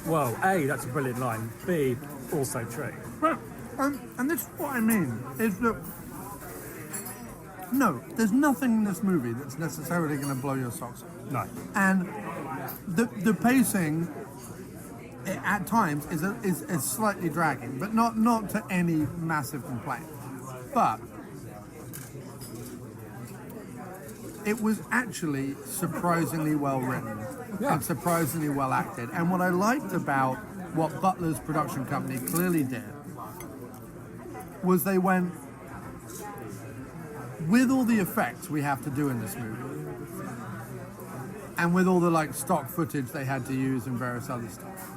well, A, that's a brilliant line. B, also true. Right. And this is what I mean, is that... No, there's nothing in this movie that's necessarily going to blow your socks off. No. And the pacing at times is slightly dragging, but not to any massive complaint. But it was actually surprisingly well written and surprisingly well acted. And what I liked about what Butler's production company clearly did was they went, with all the effects we have to do in this movie, and with all the like stock footage they had to use and various other stuff,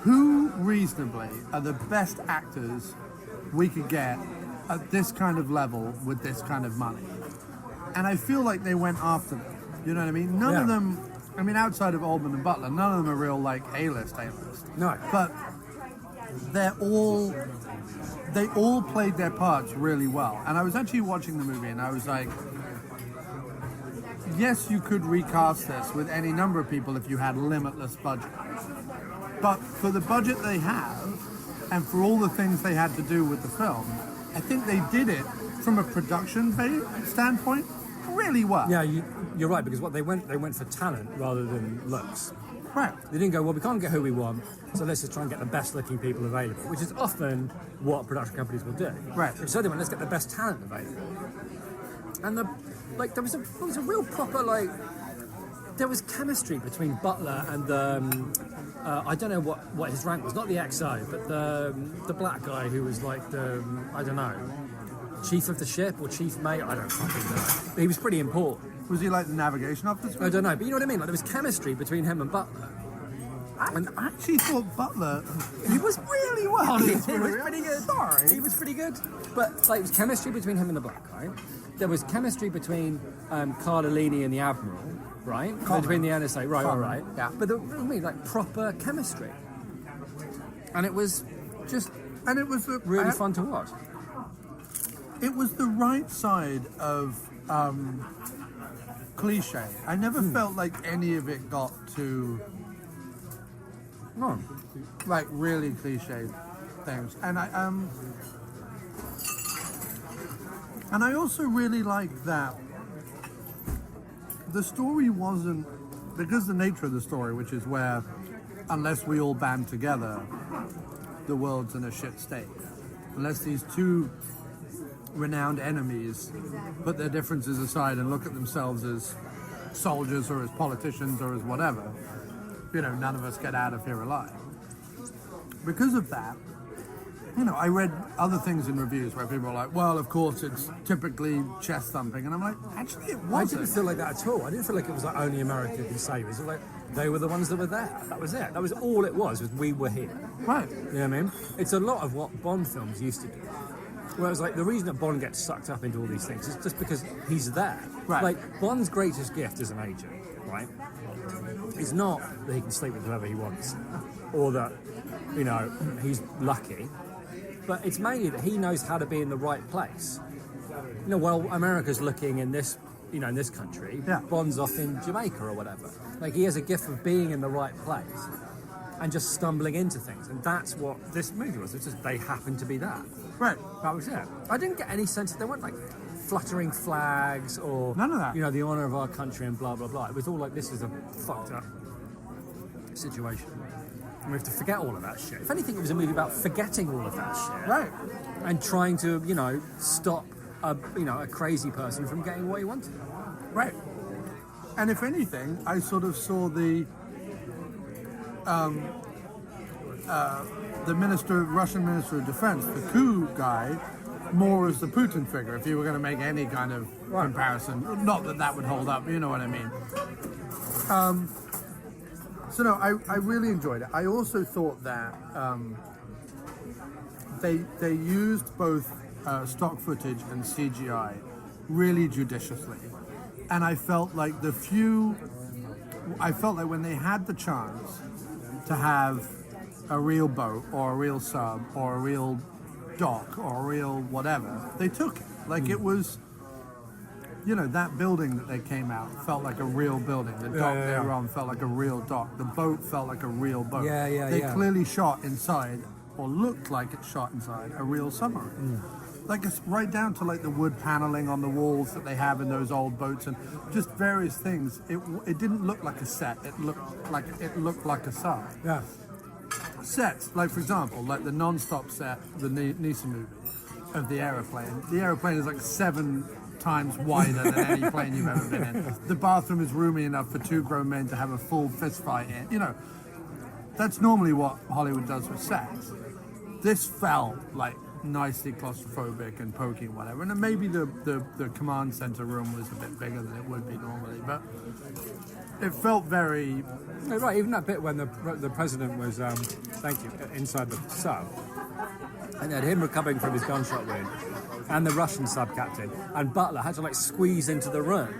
who reasonably are the best actors we could get at this kind of level with this kind of money? And I feel like they went after them. You know what I mean? None of them, I mean, outside of Oldman and Butler, none of them are real like A-list. No. But they all played their parts really well. And I was actually watching the movie and I was like, yes, you could recast this with any number of people if you had limitless budget. But for the budget they have, and for all the things they had to do with the film, I think they did it from a production standpoint really well. Yeah, you're right, because what they went for talent rather than looks. Right. They didn't go, well, we can't get who we want, so let's just try and get the best looking people available, which is often what production companies will do. Right. So they went, let's get the best talent available. And there was a real proper, like, there was chemistry between Butler and I don't know what his rank was, not the XO, but the black guy who was like I don't know, chief of the ship or chief mate, I don't fucking know. But he was pretty important. Was he like the navigation officer? I don't know, but you know what I mean? Like, there was chemistry between him and Butler. I actually thought Butler... He was really well. He was Really? pretty good. Sorry. He was pretty good. But like, it was chemistry between him and the black guy. There was chemistry between Cardellini and the Admiral, right? Between the NSA, right. Yeah. But there was like proper chemistry. And it was just And it was really fun to watch. It was the right side of cliche. I never felt like any of it got to No. like really cliche things. And I also really liked that the story wasn't, because the nature of the story, which is where unless we all band together, the world's in a shit state. Unless these two renowned enemies put their differences aside and look at themselves as soldiers or as politicians or as whatever, none of us get out of here alive. Because of that, I read other things in reviews where people are like, well, of course, it's typically chest thumping. And I'm like, actually, it wasn't. I didn't feel like that at all. I didn't feel like it was like only America can save us. It was like they were the ones that were there. That was it. That was all it was we were here. Right. You know what I mean? It's a lot of what Bond films used to do. Where it was like, the reason that Bond gets sucked up into all these things is just because he's there. Right. Like, Bond's greatest gift as an agent, right, is not that he can sleep with whoever he wants, or that, he's lucky, but it's mainly that he knows how to be in the right place. Well, America's looking in this, in this country, yeah. Bond's off in Jamaica or whatever. Like, he has a gift of being in the right place and just stumbling into things, and that's what this movie was. It's just they happened to be that. Right. That was it. I didn't get any sense that there weren't like fluttering flags or none of that. The honour of our country and blah blah blah. It was all like, this is a fucked up situation. And we have to forget all of that shit. If anything, it was a movie about forgetting all of that shit. Right. And trying to, stop a crazy person from getting what he wanted. Right. And if anything, I sort of saw the Russian Minister of Defense, the coup guy, more as the Putin figure, if you were going to make any kind of comparison. Not that would hold up, you know what I mean. So no, I really enjoyed it. I also thought that they used both stock footage and CGI really judiciously. And I felt like when they had the chance to have a real boat or a real sub or a real dock or a real whatever, they took it. Like it was, that building that they came out felt like a real building. The dock they were on felt like a real dock. The boat felt like a real boat. They clearly shot inside, or looked like it shot inside, a real submarine. Like it's right down to like the wood paneling on the walls that they have in those old boats and just various things. It didn't look like a set. It looked like a sub. Yeah. Sets, like for example, like the non-stop set, the Neeson movie of the aeroplane. The aeroplane is like 7 times wider than any plane you've ever been in. The bathroom is roomy enough for 2 grown men to have a full fist fight in. That's normally what Hollywood does with sets. This felt like nicely claustrophobic and pokey and whatever. And then maybe the command center room was a bit bigger than it would be normally, but it felt very... Right, even that bit when the president was, inside the sub, and then him recovering from his gunshot wound, and the Russian sub captain, and Butler had to like squeeze into the room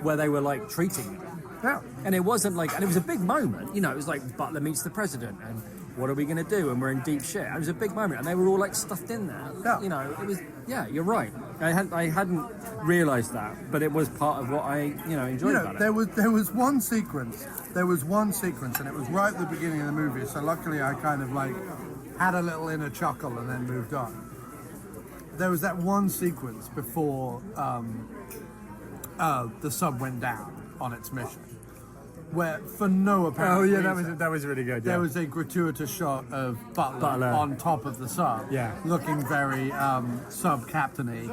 where they were like treating him. Yeah. And it wasn't like, and it was a big moment, it was like Butler meets the president, and what are we going to do? And we're in deep shit. And it was a big moment, and they were all like stuffed in there. Yeah. It was, you're right. I hadn't realised that, but it was part of what I, enjoyed about it. There was one sequence, and it was right at the beginning of the movie, so luckily I kind of like had a little inner chuckle and then moved on. There was that one sequence before the sub went down on its mission, where for no apparent reason, that was really good. There was a gratuitous shot of Butler on top of the sub, looking very sub-captain-y.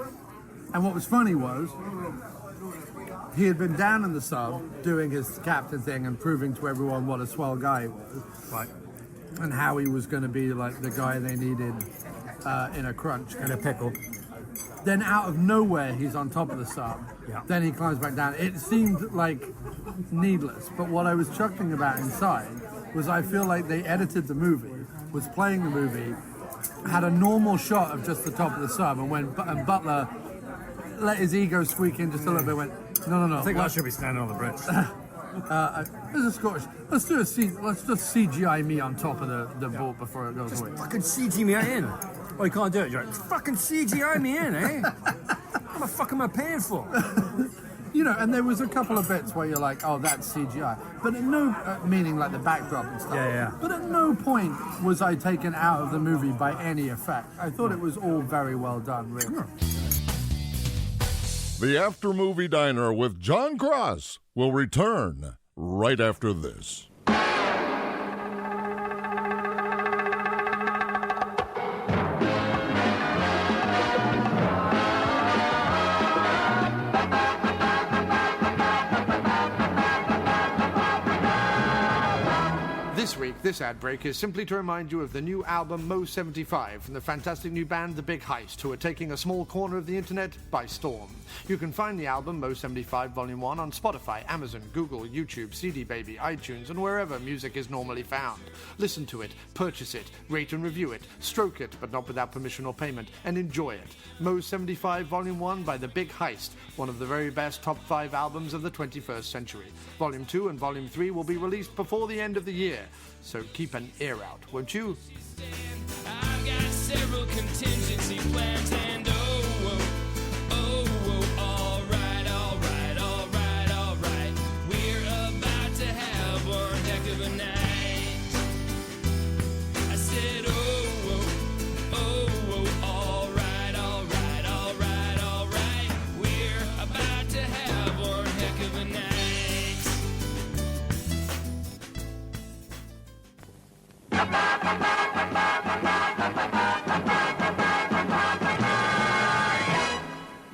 And what was funny was he had been down in the sub doing his captain thing and proving to everyone what a swell guy he was, right, and how he was going to be like the guy they needed in a crunch, in a pickle. Then out of nowhere, he's on top of the sub. Yeah. Then he climbs back down. It seemed like needless, but what I was chuckling about inside was I feel like they edited the movie, was playing the movie, had a normal shot of just the top of the sub, and Butler let his ego squeak in just a little bit, went, no. I think I should be standing on the bridge. There's a Scottish. Let's just CGI me on top of the boat before it goes away. Fucking CGI me in. Oh, you can't do it. You're like, fucking CGI me in, eh? What the fuck am I paying for? And there was a couple of bits where you're like, oh, that's CGI. But at no, meaning like the backdrop and stuff. Yeah. But at no point was I taken out of the movie by any effect. I thought it was all very well done, really. The After Movie Diner with John Cross will return right after this. week, this ad break is simply to remind you of the new album MO75 from the fantastic new band The Big Heist, who are taking a small corner of the internet by storm. You can find the album MO75 Vol.1 on Spotify, Amazon, Google, YouTube, CDBaby, iTunes, and wherever music is normally found. Listen to it, purchase it, rate and review it, stroke it, but not without permission or payment, and enjoy it. MO75 Vol.1 by The Big Heist, one of the very best top 5 albums of the 21st century. Volume 2 and Volume 3 will be released before the end of the year, so keep an ear out, won't you? I've got several contingency plans and all right. We're about to have one heck of a night. I said, all right. We're about to have one heck of a night.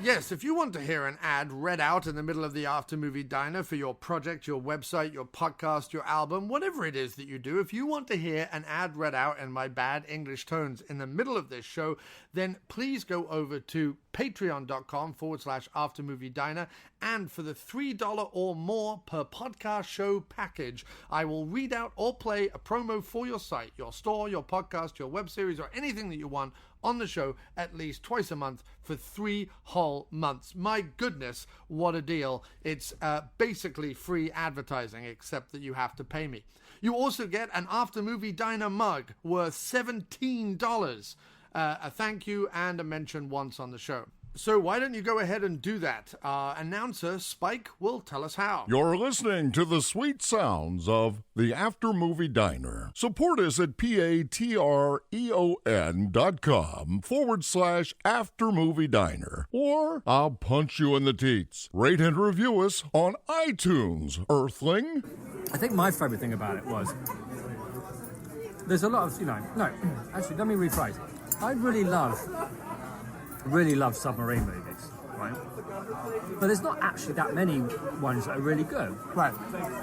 Yes, if you want to hear an ad read out in the middle of the After Movie Diner for your project, your website, your podcast, your album, whatever it is that you do, if you want to hear an ad read out in my bad English tones in the middle of this show, then please go over to patreon.com/After Movie Diner, and for the $3 or more per podcast show package, I will read out or play a promo for your site, your store, your podcast, your web series, or anything that you want on the show at least twice a month for 3 whole months. My goodness, what a deal. It's basically free advertising, except that you have to pay me. You also get an After Movie Diner mug worth $17, a thank you and a mention once on the show. So why don't you go ahead and do that? Our announcer, Spike, will tell us how. You're listening to the sweet sounds of the After Movie Diner. Support us at patreon.com/After Movie Diner. Or I'll punch you in the teats. Rate and review us on iTunes, Earthling. I think my favourite thing about it was there's a lot of, actually, let me rephrase. I really love submarine movies, right? But there's not actually that many ones that are really good. Right.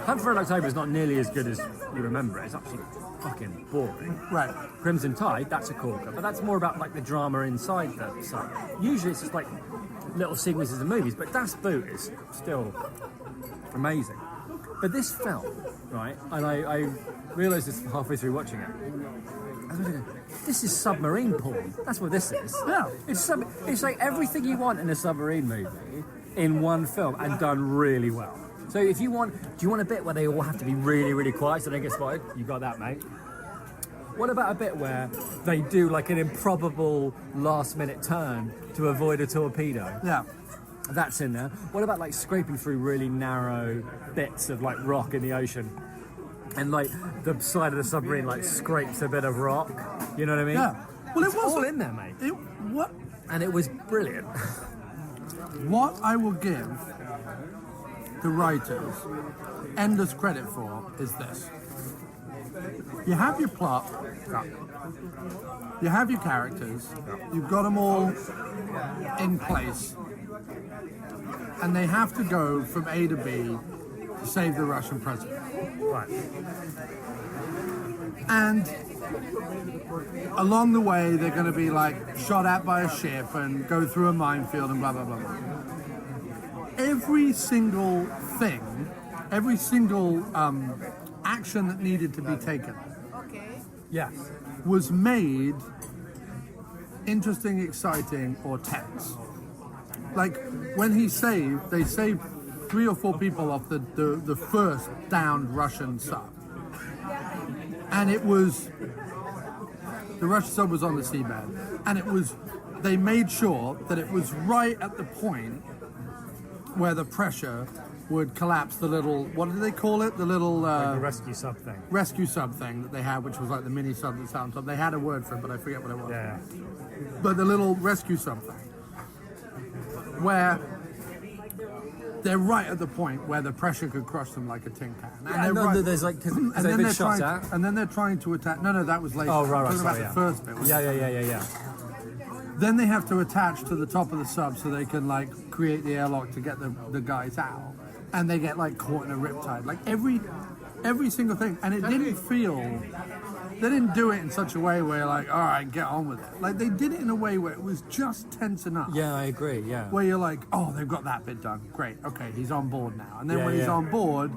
Hunt for Red October is not nearly as good as you remember it. It's actually fucking boring. Right. Crimson Tide, that's a corker, but that's more about like the drama inside the sub. Usually it's just like little sequences of movies, but Das Boot is still amazing. But this film, right, and I realised this halfway through watching it, I was thinking, this is submarine porn. That's what this is. Yeah. It's like everything you want in a submarine movie in one film and done really well. So if you want, do you want a bit where they all have to be really, really quiet so they don't get spotted? You got that, mate. What about a bit where they do like an improbable last-minute turn to avoid a torpedo? Yeah. That's in there. What about like scraping through really narrow bits of like rock in the ocean? And like the side of the submarine like scrapes a bit of rock. You know what I mean? Yeah. Well, it's all in there, mate. And it was brilliant. What I will give the writers endless credit for is this. You have your plot, you have your characters, you've got them all in place, and they have to go from A to B to save the Russian president. Right. And along the way, they're going to be like shot at by a ship and go through a minefield and blah, blah, blah, blah. Every single thing, every single action that needed to be taken Yes. was made interesting, exciting, or tense. Like when they saved 3 or 4 people off the first downed Russian sub. And it was, the Russian sub was on the seabed. And they made sure that it was right at the point where the pressure would collapse the little, what did they call it? The little... like the rescue sub thing. Rescue sub thing that they had, which was like the mini sub that sounds sub. They had a word for it, but I forget what it was. Yeah. But the little rescue sub thing, where they're right at the point where the pressure could crush them like a tin can. And there's like, because they've then been they're shot trying, at. and then they're trying to attack. No, that was later. Oh, right, I'm talking sorry, about the first bit. Yeah. Then they have to attach to the top of the sub so they can like create the airlock to get the guys out, and they get like caught in a riptide. Like Every single thing, and it didn't feel. They didn't do it in such a way where you're like, all right, get on with it. Like they did it in a way where it was just tense enough. Yeah, I agree. Yeah. Where you're like, oh, they've got that bit done. Great. Okay, he's on board now. And then Yeah, when he's yeah. on board,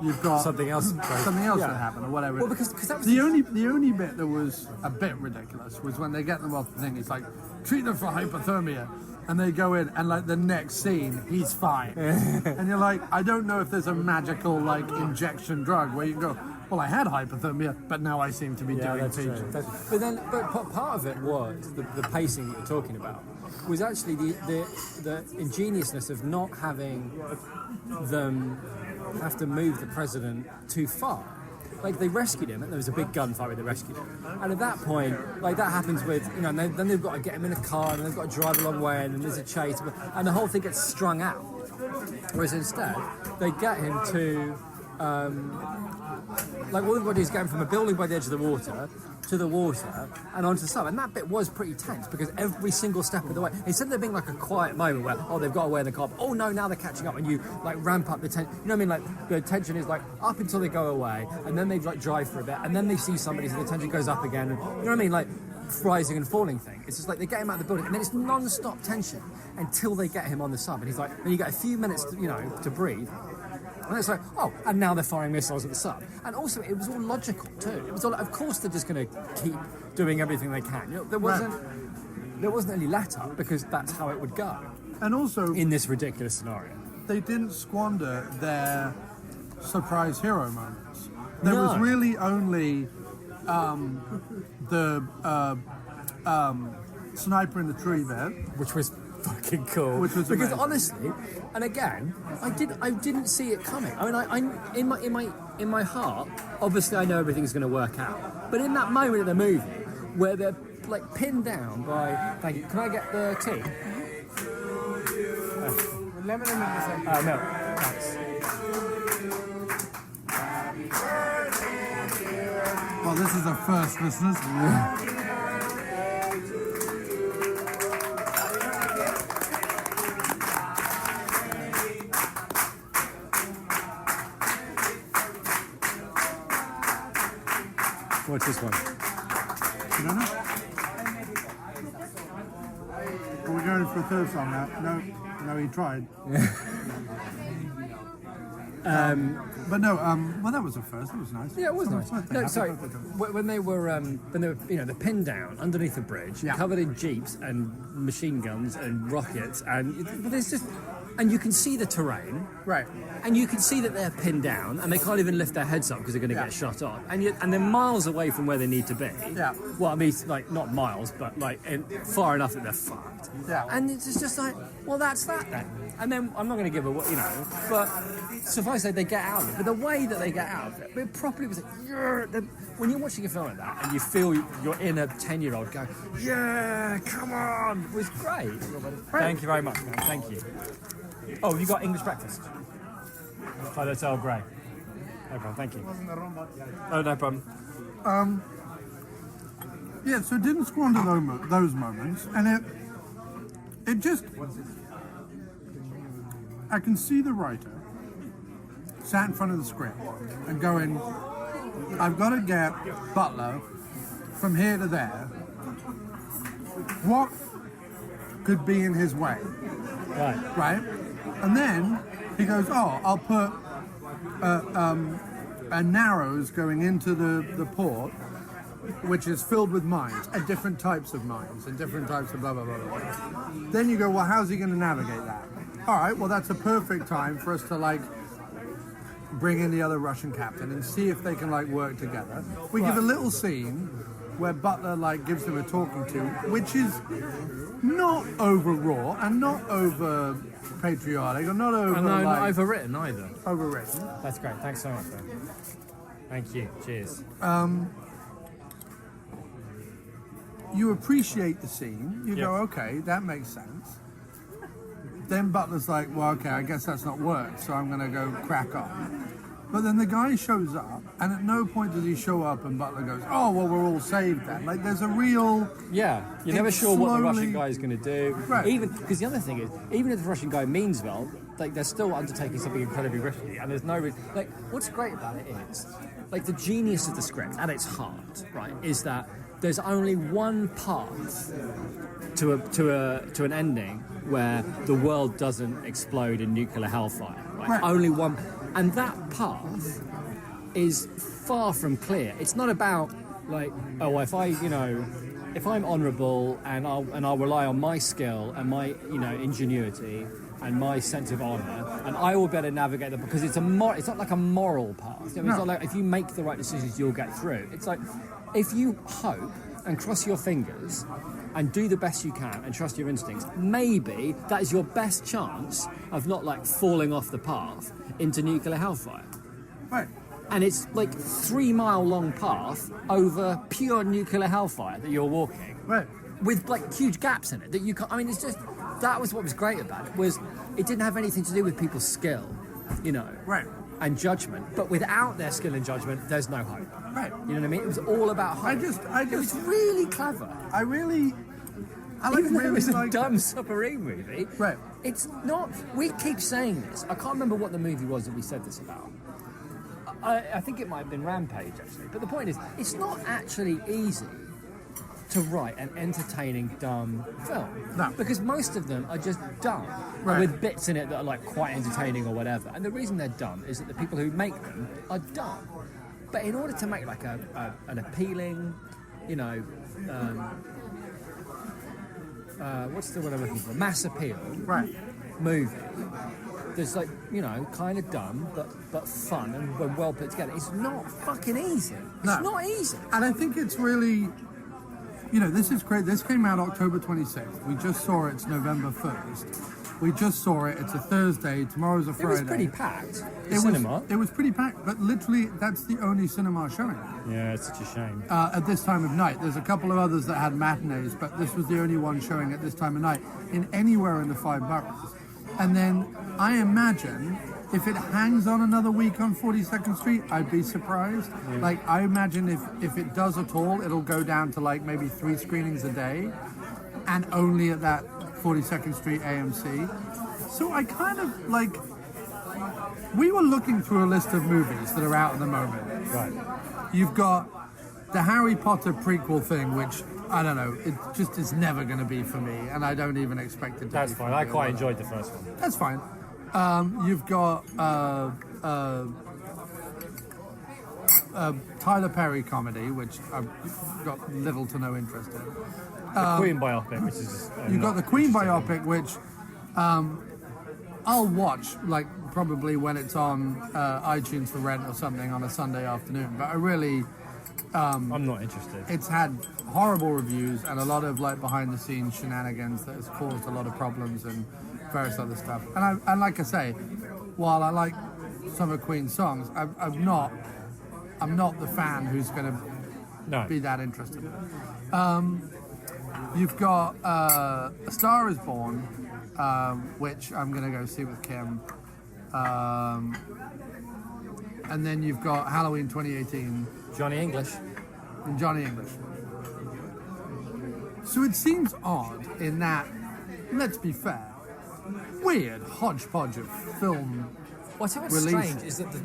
you've got Something else. something else Yeah. that happened or whatever. Well, because that was the only bit that was a bit ridiculous was when they get them off the thing. It's like, treat them for hypothermia. And they go in, and like the next scene, he's fine. And you're like, I don't know if there's a magical like injection drug where you can go, well, I had hypothermia, but now I seem to be doing that's true. peaches. But part of it was the pacing that you're talking about was actually the ingeniousness of not having them have to move the president too far. Like they rescued him, and there was a big gunfight where they rescued him. And at that point, like that happens with, you know, and then they've got to get him in a car, and they've got to drive a long way, and then there's a chase, and the whole thing gets strung out. Whereas instead, they get him to, like all they've got to do is get him from a building by the edge of the water to the water and onto the sub. And that bit was pretty tense because every single step of the way, instead of there being like a quiet moment where, oh, they've got away in the car, oh no, now they're catching up, and you like ramp up the tension. You know what I mean? Like the tension is like up until they go away, and then they like drive for a bit, and then they see somebody, so the tension goes up again. And, you know what I mean? Like rising and falling thing. It's just like they get him out of the building, and then it's non-stop tension until they get him on the sub, and he's like, then you get a few minutes, to breathe. And it's like, oh, and now they're firing missiles at the sub. And also, it was all logical too. It was all, of course, they're just going to keep doing everything they can. There wasn't any let up because that's how it would go. And also, in this ridiculous scenario, they didn't squander their surprise hero moments. There No. was really only the sniper in the tree there. which was fucking cool. Which was because amazing. honestly, and again, I didn't see it coming. I mean, I in my heart, obviously I know everything's going to work out. But in that moment of the movie where they're like pinned down by, thank you. Can I get the tea? Lemon and lemon. No, thanks. Well, this is a first, listeners. What's this one? You don't know? Are we going for a third song now? No, he tried. But no, well, that was a first. That was nice. Yeah, it was Someone's nice. birthday. No, Happy sorry. birthday to him. When they were, they're pinned down underneath the bridge, Yeah. covered in jeeps and machine guns and rockets, but there's just, and you can see the terrain, Right. and you can see that they're pinned down, and they can't even lift their heads up because they're going to Yeah. get shot on, and they're miles away from where they need to be. Yeah. Well, I mean, like not miles, but like far enough that they're fucked. Yeah. And it's just like, well, that's that then. And then I'm not going to give but suffice to say they get out of it. But the way that they get out of it, it properly was like, yeah. When you're watching a film like that and you feel your inner 10-year-old going, yeah, come on, it was great. Thank you very much, man. Thank you. Oh, you got English breakfast? Oh, that's Earl Grey. No problem. Thank you. Oh, no problem. Yeah, so it didn't squander those moments, and it just. I can see the writer sat in front of the script and going, I've got to get Butler from here to there. What could be in his way? Right. Right? And then he goes, oh, I'll put a Narrows going into the port, which is filled with mines, and different types of mines, and different types of blah, blah, blah, blah. Then you go, well, how's he going to navigate that? All right, well, that's a perfect time for us to, like, bring in the other Russian captain and see if they can, like, work together. We give a little scene where Butler, like, gives them a talking to, which is not over raw and not over patriotic or not over, And no, not like, overwritten either. overwritten. That's great. Thanks so much, man. Thank you. Cheers. You appreciate the scene. You go, okay, that makes sense. Then Butler's like, well, okay, I guess that's not worked, so I'm going to go crack on. But then the guy shows up, and at no point does he show up and Butler goes, "Oh, well, we're all saved then." Like, there's a real... Yeah, you're never It's sure what the slowly- Russian guy is going to do. Right. Even because the other thing is, even if the Russian guy means well, like they're still undertaking something incredibly risky, and there's no like. What's great about it is, like the genius of the script at its heart, right, is that there's only one path to an ending where the world doesn't explode in nuclear hellfire. Right? Only one, and that path is far from clear. It's not about like, oh, if I'm honourable and I'll rely on my skill and my ingenuity and my sense of honour, and I will be able to navigate that because it's not like a moral path. I mean, It's not like if you make the right decisions, you'll get through. It's like if you hope and cross your fingers and do the best you can and trust your instincts, maybe that is your best chance of not like falling off the path into nuclear hellfire. Right. And it's like 3 mile long path over pure nuclear hellfire that you're walking. Right. With like huge gaps in it that you can't. I mean, it's just that was what was great about it. Was it didn't have anything to do with people's skill, Right. and judgment. But without their skill and judgment, there's no hope. Right. You know what I mean? It was all about hope. It was really clever. I Even though it was a like dumb submarine movie. Right. It's not. We keep saying this. I can't remember what the movie was that we said this about. I think it might have been Rampage, actually. But the point is, it's not actually easy to write an entertaining, dumb film. No. Because most of them are just dumb. Right. With bits in it that are like quite entertaining or whatever. And the reason they're dumb is that the people who make them are dumb. But in order to make like an appealing, what's the word I'm looking for? Mass appeal. Right. Movie that's like, kind of dumb but fun and well put together. It's not fucking easy. It's not easy. And I think it's really, this is great. This came out October 26th. We just saw it. It's November 1st. We just saw it. It's a Thursday. Tomorrow's a Friday. It was pretty packed. The cinema. It was pretty packed, but literally that's the only cinema showing. Yeah, it's such a shame. At this time of night. There's a couple of others that had matinees, but this was the only one showing at this time of night in anywhere in the 5 boroughs. And then I imagine if it hangs on another week on 42nd Street, I'd be surprised. Yeah. Like, I imagine if it does at all, it'll go down to like maybe 3 screenings a day and only at that 42nd Street AMC. So I kind of like, we were looking through a list of movies that are out at the moment. Right. You've got the Harry Potter prequel thing, which I don't know, it just is never going to be for me, and I don't even expect it to be. That's fine. I quite enjoyed the first one. That's fine. You've got Tyler Perry comedy, which I've got little to no interest in. The Queen biopic, which is... You've got the Queen biopic, which I'll watch, like, probably when it's on iTunes for rent or something on a Sunday afternoon, but I really... I'm not interested. It's had horrible reviews and a lot of like behind the scenes shenanigans that has caused a lot of problems and various other stuff. And like I say, while I like some of Queen's songs, I'm not the fan who's going to be that interested. You've got A Star Is Born, which I'm going to go see with Kim. And then you've got Halloween 2018. Johnny English. And Johnny English. So it seems odd in that, let's be fair, weird hodgepodge of film Well, I tell you what's release. strange is that the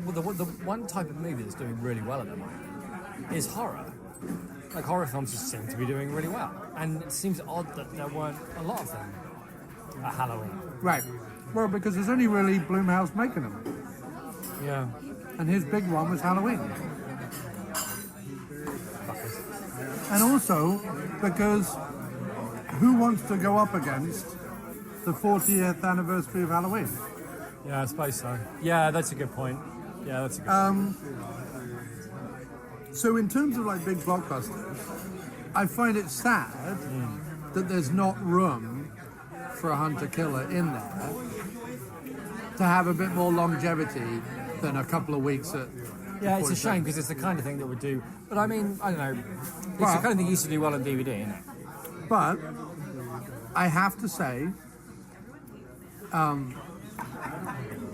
one type of movie that's doing really well at the moment is horror. Like, horror films just seem to be doing really well. And it seems odd that there weren't a lot of them at Halloween. Right. Well, because there's only really Blumhouse making them. Yeah. And his big one was Halloween. And also because who wants to go up against the 40th anniversary of Halloween? Yeah, I suppose so. Yeah, that's a good point. Yeah, that's a good point. So in terms of like big blockbusters, I find it sad that there's not room for a hunter-killer in there to have a bit more longevity than a couple of weeks at... Yeah, it's a shame because it's the kind of thing that would do... But I mean, I don't know. It's the kind of thing you used to do well on DVD, isn't it? But I have to say,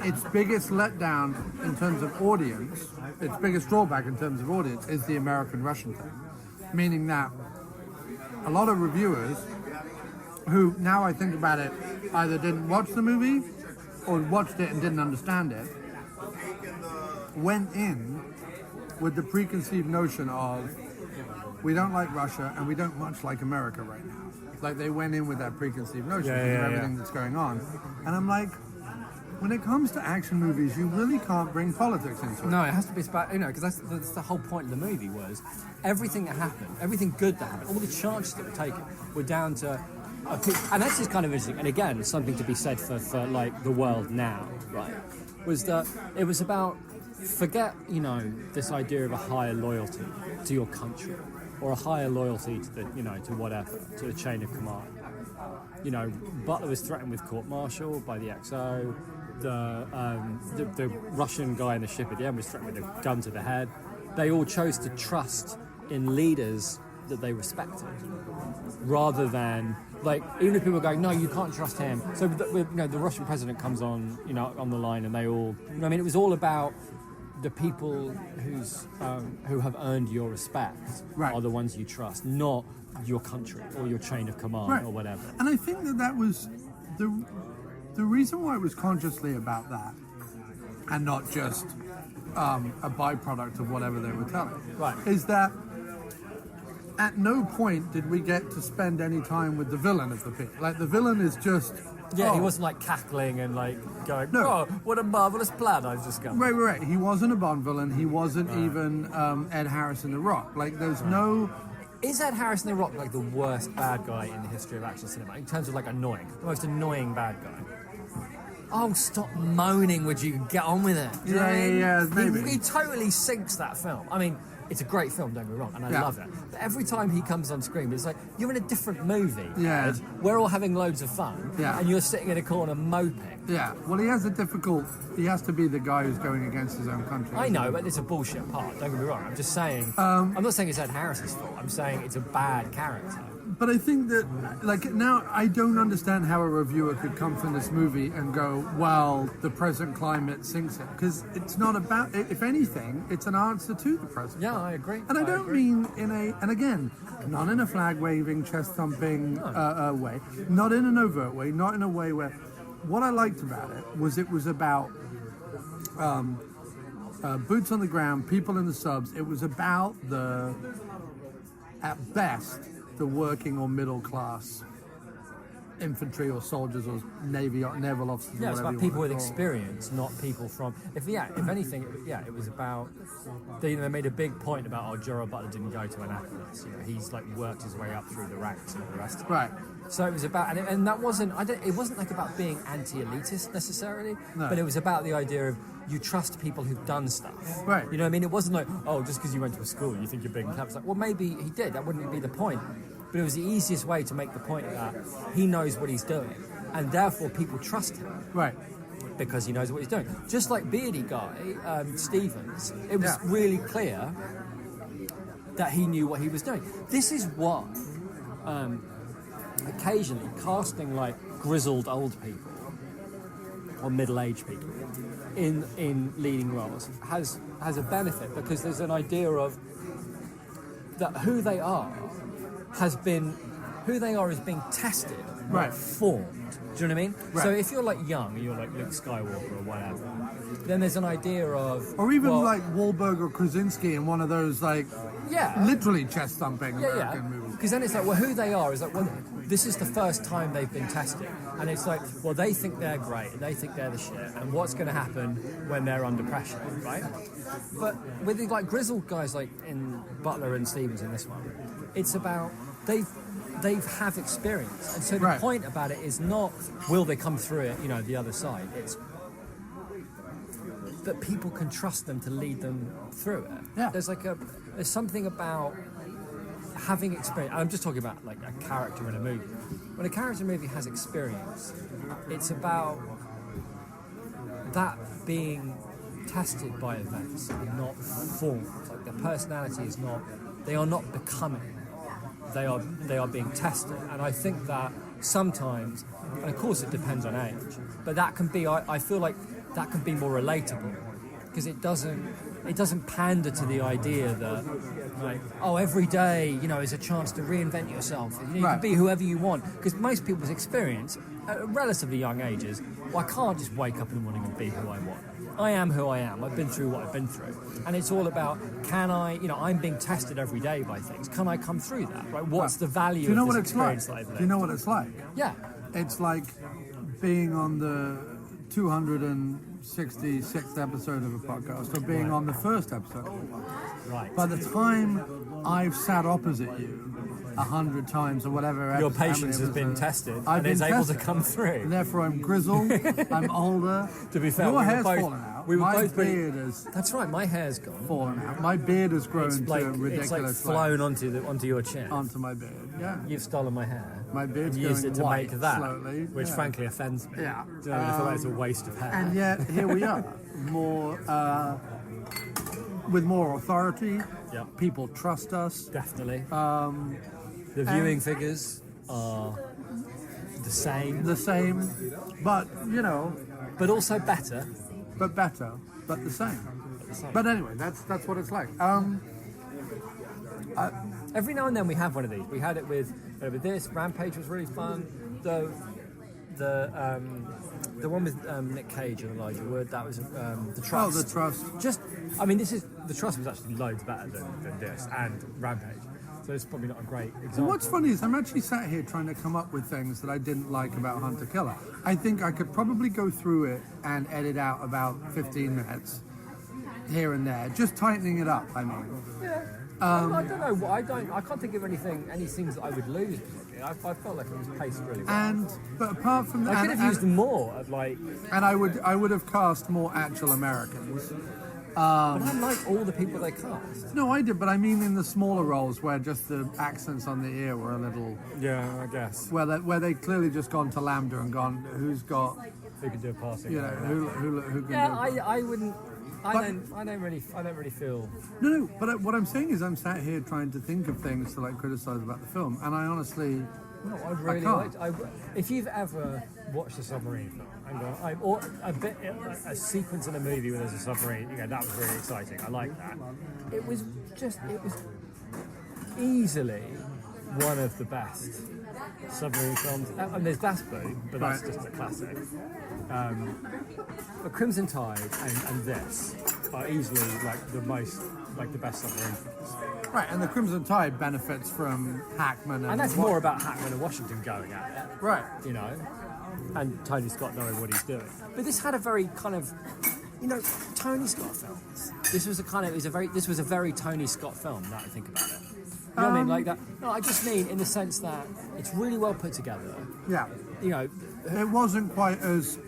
its biggest letdown in terms of audience, its biggest drawback in terms of audience is the American-Russian thing. Meaning that a lot of reviewers who, now I think about it, either didn't watch the movie or watched it and didn't understand it, went in with the preconceived notion of we don't like Russia and we don't much like America right now. Like they went in with that preconceived notion of everything that's going on. And I'm like, when it comes to action movies, you really can't bring politics into it. No, it has to be about, because that's the whole point of the movie was everything that happened, everything good that happened, all the chances that were taken were down to, and that's just kind of interesting. And again, something to be said for like the world now, right? Was that it was about forget, this idea of a higher loyalty to your country or a higher loyalty to the, to whatever, to the chain of command. Butler was threatened with court-martial by the XO. The Russian guy in the ship at the end was threatened with a gun to the head. They all chose to trust in leaders that they respected, rather than even if people were going, no, you can't trust him. So the Russian president comes on, on the line, and they all, it was all about the people who have earned your respect are the ones you trust, not your country or your chain of command or whatever. And I think that was the reason why it was consciously about that and not just a byproduct of whatever they were telling is that at no point did we get to spend any time with the villain of the piece. Like the villain is just he wasn't cackling and going, oh, what a marvelous plan I've just got. Right. He wasn't a Bond villain. He wasn't even Ed Harris in The Rock. There's no... Is Ed Harris in The Rock the worst bad guy in the history of action cinema? In terms of annoying, the most annoying bad guy. Oh, stop moaning, would you? Get on with it. Yeah, maybe. He totally sinks that film. It's a great film, don't get me wrong, and I love it. But every time he comes on screen, it's you're in a different movie. Yeah. Ed. We're all having loads of fun, and you're sitting in a corner moping. Yeah, well, he has to be the guy who's going against his own country. I know, but it's a bullshit part, don't get me wrong. I'm just saying, I'm not saying it's Ed Harris's fault, I'm saying it's a bad character. But I think that, now, I don't understand how a reviewer could come from this movie and go, well, the present climate sinks it. Because it's not about, if anything, it's an answer to the present. Yeah, I agree. And I don't mean and again, not in a flag-waving, chest-thumping way. Not in an overt way, not in a way where... What I liked about it was about boots on the ground, people in the subs. It was about at best, the working or middle class infantry or soldiers or naval officers. Yeah, it's about people with experience, not people from. If anything, it was about. They made a big point about Gerard Butler didn't go to Annapolis. He's worked his way up through the ranks and all the rest of it. Right. So it was about, and that wasn't. It wasn't about being anti-elitist necessarily, but it was about the idea of you trust people who've done stuff. Right. It wasn't just because you went to a school you think you're big and clever. Well, maybe he did. That wouldn't be the point. But it was the easiest way to make the point that he knows what he's doing, and therefore people trust him. Right. Because he knows what he's doing. Just like Beardy guy, Stevens, it was really clear that he knew what he was doing. This is why occasionally casting grizzled old people or middle-aged people in leading roles has a benefit, because there's an idea of that who they are is being tested, formed. Do you know what I mean? Right. So if you're young, you're Luke Skywalker or whatever, then there's an idea of... Or even Wahlberg or Krasinski in one of those literally chest thumping American movies. Because then it's who they are is this is the first time they've been tested, and it's they think they're great and they think they're the shit, and what's going to happen when they're under pressure, right? But with the grizzled guys in Butler and Stevens in this one, it's about they have experience, and so the point about it is not will they come through it, the other side. It's that people can trust them to lead them through it. Yeah. There's something about having experience. I'm just talking about a character in a movie. When a character in a movie has experience, it's about that being tested by events and not formed. Their personality is not. They are not becoming. They are being tested, and I think that sometimes, and of course it depends on age, but that can be, I feel like that can be more relatable because it doesn't pander to the idea that, like, oh, every day, is a chance to reinvent yourself. You can be whoever you want. Because most people's experience at relatively young ages, I can't just wake up in the morning and be who I want. I am who I am. I've been through what I've been through. And it's all about, can I, I'm being tested every day by things. Can I come through that? Right? What's the value of this experience that I've lived? Do you know what it's like? Yeah. It's like being on the 266th episode of a podcast or being on the first episode of a podcast. Right. By the time I've sat opposite you 100 times or whatever, your patience has been tested and it's able to come through. And therefore, I'm grizzled. I'm older. To be fair, your hair's fallen out. My beard has. That's right. My hair's gone. Fallen out. My beard has grown to ridiculous. It's like flown onto your chin. Onto my beard. Yeah. You've stolen my hair. My beard's and used it to white make that, slowly, which frankly offends me. Yeah. Do you know what I mean? I feel like it's a waste of hair. And yet here we are, with more authority. Yeah. People trust us. Definitely. The viewing figures are the same. The same, but but also better. But better, but the same. But anyway, that's what it's like. Every now and then we have one of these. We had it with this. Rampage was really fun. The one with Nick Cage and Elijah Wood. That was the Trust. Oh, the Trust. The Trust was actually loads better than this and Rampage. So it's probably not a great example. Well, what's funny is I'm actually sat here trying to come up with things that I didn't like about Hunter Killer. I think I could probably go through it and edit out about 15 minutes here and there, just tightening it up. I mean, yeah. I don't know. I can't think of any scenes that I would lose. I felt like it was paced really well. But apart from that, I could have used more of like. And I would have cast more actual Americans. But I like all the people they cast. No, I did, but I mean in the smaller roles where just the accents on the ear were a little. Yeah, I guess. Where they clearly just gone to Lambda and gone, who can do a passing? Who can? Yeah, I wouldn't. I don't really feel. No. But what I'm saying is, I'm sat here trying to think of things to like criticize about the film, and I honestly. No, I'd really like. If you've ever watched a submarine film and gone, or a sequence in a movie where there's a submarine, that was really exciting. I like that. It was easily one of the best submarine films. And there's Das Boot, but that's just a classic. But Crimson Tide and this are easily the best submarine films. Right, and the Crimson Tide benefits from Hackman and that's more about Hackman and Washington going at it. Right. And Tony Scott knowing what he's doing. But this had a very kind of, Tony Scott films. This was a very Tony Scott film, now I think about it. You know what I mean? Like that. No, I just mean in the sense that it's really well put together. Yeah. It wasn't quite as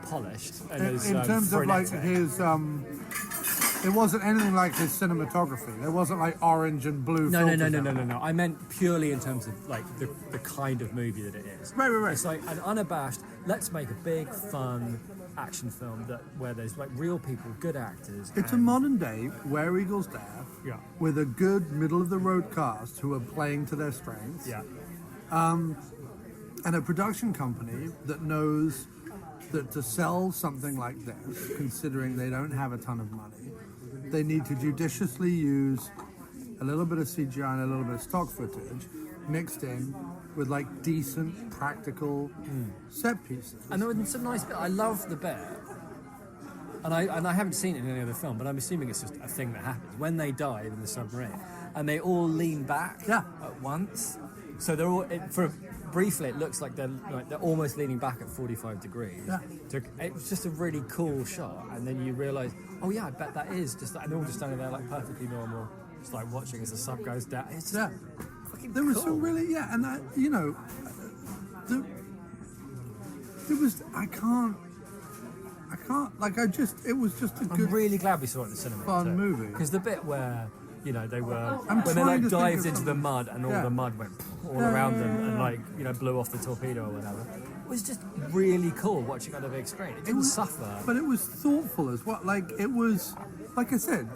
polished and as in terms frenetic. of like his it wasn't anything like his cinematography. There wasn't like orange and blue. No. I meant purely in terms of like the kind of movie that it is. Right. It's like an unabashed. Let's make a big, fun action film where there's like real people, good actors. It's a modern day Where Eagles Dare. Yeah. With a good middle of the road cast who are playing to their strengths. Yeah. And a production company that knows that to sell something like this, considering they don't have a ton of money, they need to judiciously use a little bit of CGI and a little bit of stock footage mixed in with like decent, practical set pieces. And there was some nice bit. I love the bit, and I haven't seen it in any other film, but I'm assuming it's just a thing that happens when they dive in the submarine, and they all lean back at once. So they're all briefly, it looks like they're almost leaning back at 45 degrees. Yeah. It was just a really cool shot, and then you realise, oh yeah, I bet that is just that, and they're all just standing there like perfectly normal, just like watching as the sub goes down. It's just fucking there cool. was some really and that there was I can't like it was just a good. I'm really glad we saw it in the cinema. Fun movie because the bit where. They were when they like dived into the mud and all the mud went all around them and like blew off the torpedo or whatever. It was just really cool watching on a big screen. It didn't suffer, but it was thoughtful as well. Like it was, like I said,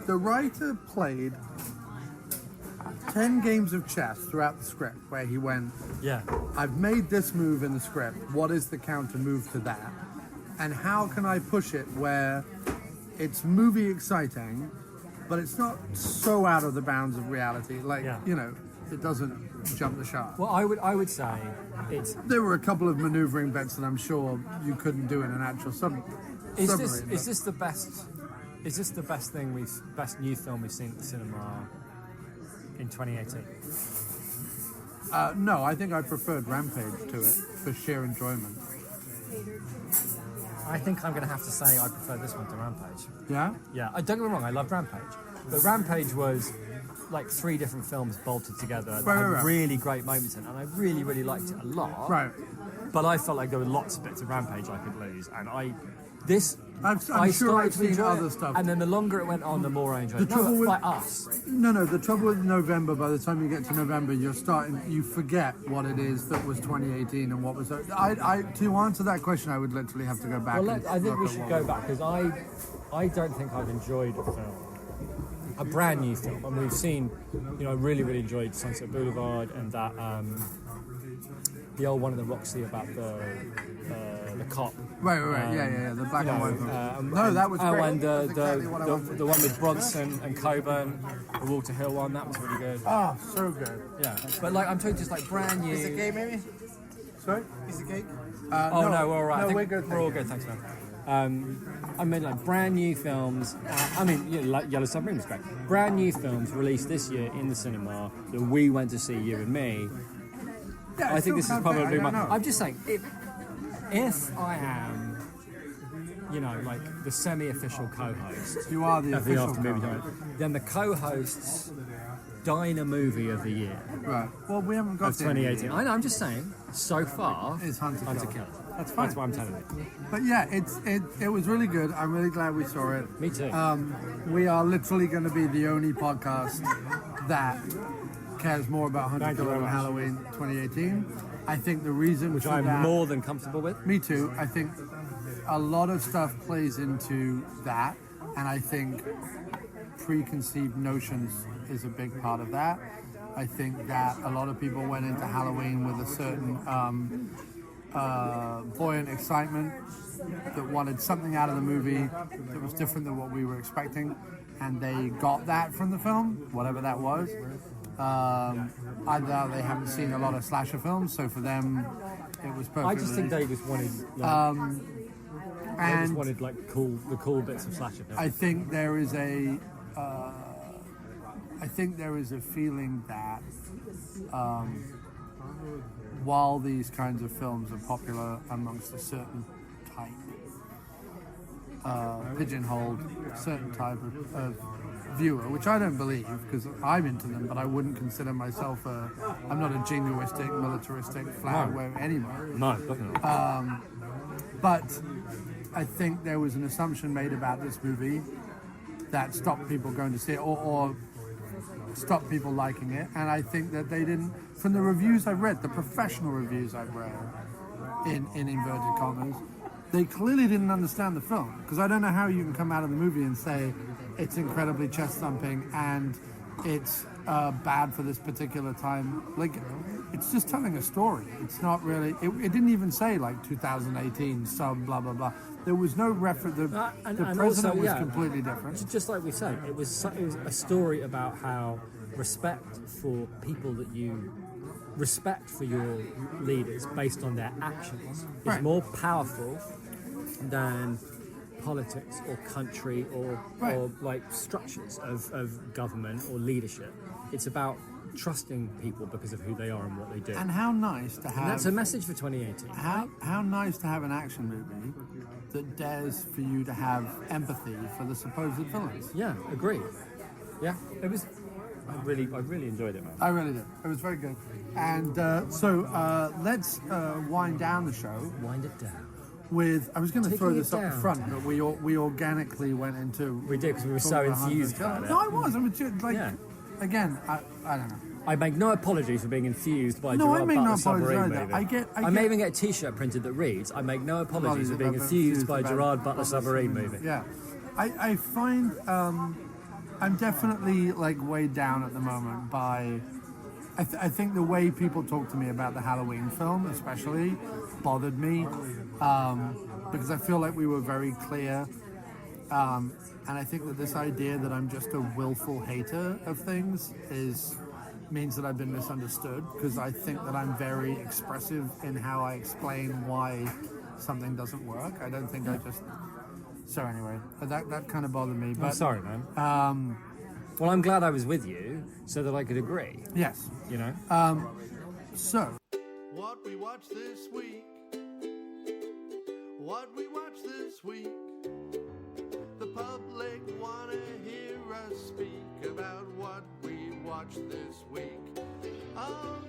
the writer played 10 games of chess throughout the script where he went, Yeah. I've made this move in the script. What is the counter move to that? And how can I push it where it's movie exciting, but it's not so out of the bounds of reality? Like, Yeah. you know, it doesn't jump the shark. Well, I would say it's There were a couple of maneuvering bets that I'm sure you couldn't do in an actual submarine. is this the best new film we've seen at the cinema in 2018? No, I think I preferred Rampage to it for sheer enjoyment. I think I'm going to have to say I prefer this one to Rampage. Yeah? Yeah, don't get me wrong, I loved Rampage. But Rampage was like 3 different films bolted together that had Right. really great moments in, and I really, really liked it a lot. Right. But I felt like there were lots of bits of Rampage I could lose, and I I'm started sure I've to seen enjoy other it, stuff. and then the longer it went on, the more I enjoyed it. The trouble with- like us. No, the trouble with November, by the time you get to November, you forget what it is that was 2018 and what was... to answer that question, I would literally have to go back. Well, and I think look we at should what go was- back, because I don't think I've enjoyed a film, a brand new film, and we've seen, I really, really enjoyed Sunset Boulevard and that, the old one in the Roxy about the cop. Right, yeah, the black and white one. No, that was Oh, great. and That's exactly what I wanted. the one with Bronson and Coburn, the Walter Hill one, that was really good. Oh, so good. Yeah, but like I'm talking just like brand new. Is it gay, maybe? Sorry? Is it gay? Oh no, we're all right. No, I think we're good. We're all good, thanks, man. I mean, like brand new films. Like Yellow Submarine was great. Brand new films released this year in the cinema that we went to see, you and me. Yeah, I think this is can't probably say, I my. don't know. I'm just saying, if I am, like the semi-official co-host You are the of the official After Movie co-host. Diner, then the co-hosts Diner Movie of the Year Right. Well, we haven't got of to the end 2018. I know. I'm just saying. So far, It's Hunter Killer. Killer. That's fine. That's what I'm telling you. But yeah, it was really good. I'm really glad we saw it. Me too. We are literally going to be the only podcast that cares more about Hunter Thank you Killer very and much. Halloween 2018. I think the reason Which for I'm that, more than comfortable with. me too. I think a lot of stuff plays into that, and I think preconceived notions is a big part of that. I think that a lot of people went into Halloween with a certain buoyant excitement that wanted something out of the movie that was different than what we were expecting, and they got that from the film, whatever that was. Either they haven't seen a lot of slasher films, so for them it was perfectly... I just think they just wanted, like, the cool bits of slasher films. I think there is a feeling that while these kinds of films are popular amongst a certain type, pigeonholed certain type of viewer, which I don't believe because I'm into them, but I wouldn't consider myself I'm not a jingoistic, militaristic, flag wave anybody. No, definitely not. But I think there was an assumption made about this movie that stopped people going to see it or stopped people liking it. And I think that they didn't, from the reviews I've read, the professional reviews I've read, in inverted commas, they clearly didn't understand the film. Because I don't know how you can come out of the movie and say it's incredibly chest thumping and it's bad for this particular time. Like, it's just telling a story. It's not really, it didn't even say like 2018 sub blah blah blah. There was no reference. The and president also, was yeah, completely different. Just like we said, it was a story about how respect for people that you respect for your leaders based on their actions Right. is more powerful than politics or country or like structures of government or leadership. It's about trusting people because of who they are and what they do. And how nice to And have. that's a message for 2018. How nice to have an action movie that dares for you to have empathy for the supposed villains. Yeah, agreed. Yeah, it was. I really enjoyed it, man. I really did. It was very good. And so let's wind down the show Wind it down. with. I was going to Taking throw it this up down. front, but we organically went into. We did because we were so talking about enthused Hunter about Killer. it. No, I was. I was just, like, Yeah. again, I don't know. I make no apologies for being enthused by No, I Gerard make no Butler's apologies submarine either. movie. I may get- even get a T-shirt printed that reads, "I make no apologies for being about enthused by about Gerard Butler's submarine movie." Yeah, I find I'm definitely like weighed down at the moment by. I think the way people talk to me about the Halloween film, especially, bothered me because I feel like we were very clear, and I think that this idea that I'm just a willful hater of things means that I've been misunderstood, because I think that I'm very expressive in how I explain why something doesn't work. I don't think I just. So anyway, that kind of bothered me. But I'm sorry, man. Well, I'm glad I was with you so that I could agree. Yes. You know? So. What we watched this week. What we watched this week. The public wanna hear us speak about what we watched this week. Oh,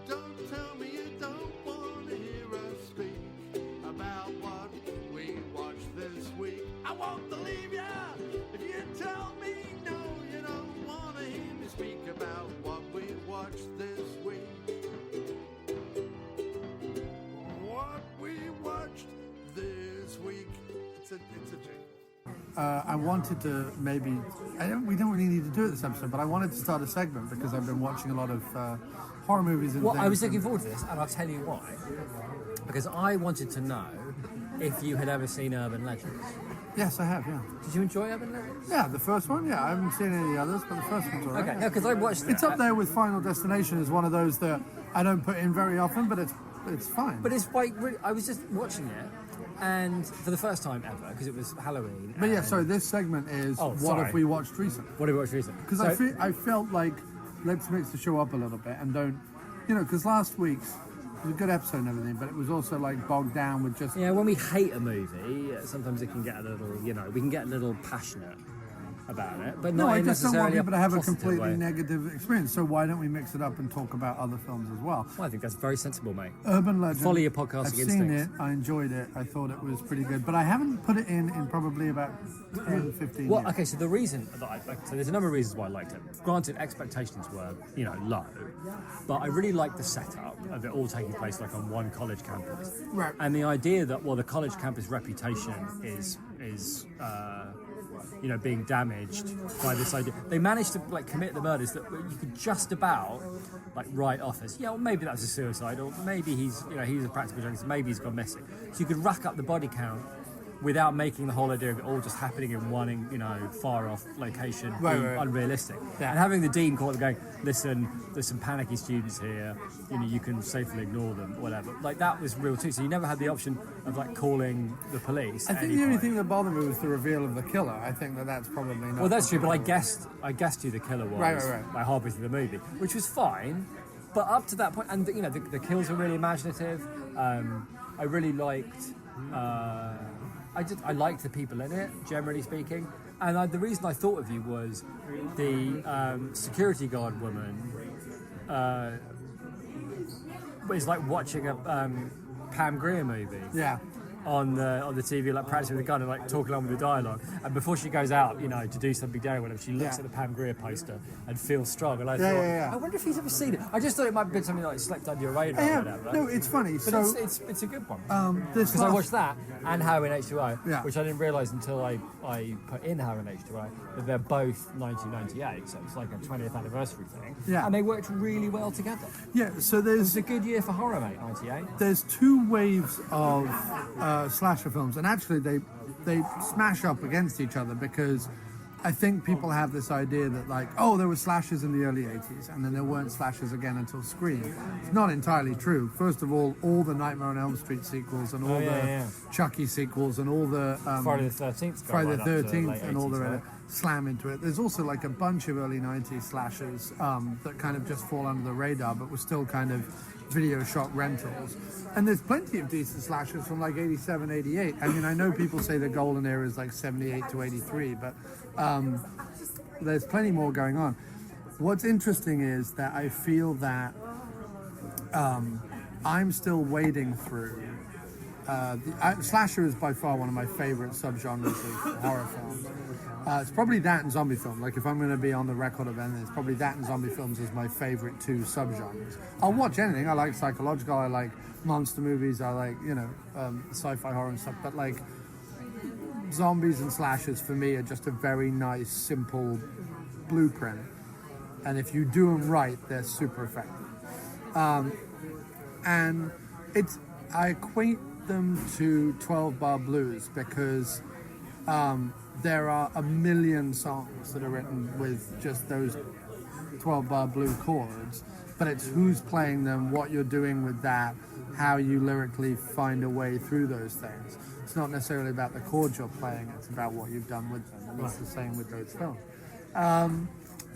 don't tell me you don't wanna hear us speak about what we watched this week. I won't believe ya if you tell me no, you don't wanna hear me speak about what we watched this week. What we watched this week. It's a jingle. I wanted to maybe. We don't really need to do it this episode, but I wanted to start a segment because I've been watching a lot of horror movies and Well, things. I was looking forward to this, and I'll tell you why. Because I wanted to know if you had ever seen Urban Legends. Yes, I have. Yeah. Did you enjoy Urban Legends? Yeah, the first one. Yeah, I haven't seen any of the others, but the first one's alright. Okay, because I watched it. It's up there with Final Destination as one of those that I don't put in very often, but it's fine. But it's like, really, I was just watching it, and for the first time ever, because it was Halloween. But yeah, and- so this segment is Oh, what sorry. have we watched recently? What did you watch recently? Because So- I felt like let's mix the show up a little bit and don't, because last week's was a good episode and everything, but it was also like bogged down with just. Yeah, when we hate a movie, sometimes it can get a little, we can get a little passionate about it. But No, not I in just don't want necessarily people to have a positive completely way. negative experience. So why don't we mix it up and talk about other films as well? Well, I think that's very sensible, mate. Urban Legend. Follow your podcasting I've seen instincts. it. I enjoyed it. I thought it was pretty good, but I haven't put it in probably about 10, 15 Well, years. okay, so the reason that so there's a number of reasons why I liked it. Granted, expectations were, low, but I really liked the setup of it all taking place like on one college campus. Right. And the idea that, well, the college campus reputation is being damaged by this idea. They managed to commit the murders that you could just about write off as, well, maybe that's a suicide, or maybe he's a practical joke, maybe he's gone missing. So you could rack up the body count without making the whole idea of it all just happening in one, far off location Right. unrealistic. Yeah. And having the dean call it going, listen, there's some panicky students here, you can safely ignore them, whatever. That was real too. So you never had the option of calling the police. I at think any the only point. thing that bothered me was the reveal of the killer. I think that's probably not. Well, that's true, but I guessed who the killer was Right. by halfway through the movie, which was fine. But up to that point, and the kills were really imaginative. I really liked. I liked the people in it, generally speaking. And the reason I thought of you was the security guard woman was watching a Pam Grier movie. Yeah. On the TV, practicing with the gun and talking along with the dialogue. And before she goes out, to do something daring, whatever, she looks Yeah. at the Pam Grier poster and feels strong. And I Yeah, thought, yeah. I wonder if he's ever seen it. I just thought it might have been something slept under your radar or Yeah. whatever. No, it's funny. But So it's a good one. this Because I last- watched that and Halloween H2O, Yeah. which I didn't realise until I put in Halloween H2O that they're both 1998, so it's like a 20th anniversary thing. Yeah. And they worked really well together. Yeah. So It there's was a good year for horror, mate, 98. there's two waves of slasher films, and actually they smash up against each other because I think people have this idea that there were slashers in the early 80s and then there weren't slashers again until Scream. It's not entirely true. First of all the Nightmare on Elm Street sequels and all yeah. Chucky sequels and all the Friday the 13th. go Friday right the up to 13th late and all 80s, the right? slam into it. There's also a bunch of early 90s slashers that kind of just fall under the radar but were still kind of video shop rentals. And there's plenty of decent slashers from 87, 88. I mean, I know people say the golden era is 78 to 83, but there's plenty more going on. What's interesting is that I feel that I'm still wading through. Slasher is by far one of my favorite subgenres of horror films. It's probably that and zombie film. If I'm going to be on the record of anything, it's probably that and zombie films as my favorite two subgenres. I'll watch anything. I like psychological. I like monster movies. I like sci-fi horror and stuff. But zombies and slashers for me are just a very nice, simple blueprint. And if you do them right, they're super effective. And I equate them to 12-bar blues because there are a million songs that are written with just those 12-bar blue chords, but it's who's playing them, what you're doing with that, how you lyrically find a way through those things. It's not necessarily about the chords you're playing, it's about what you've done with them, and it's the same with those films.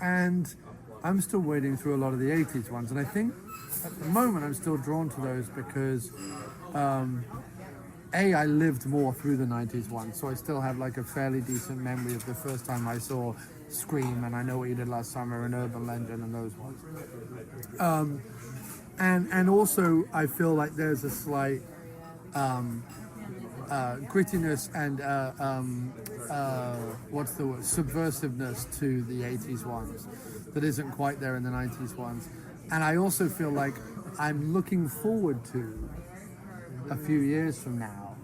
And I'm still wading through a lot of the 80s ones, and I think at the moment I'm still drawn to those because I lived more through the 90s ones, so I still have like a fairly decent memory of the first time I saw Scream and I Know What You Did Last Summer and Urban Legend and those ones. And also I feel like there's a slight grittiness and what's the word, subversiveness to the 80s ones that isn't quite there in the 90s ones. And I also feel like I'm looking forward to a few years from now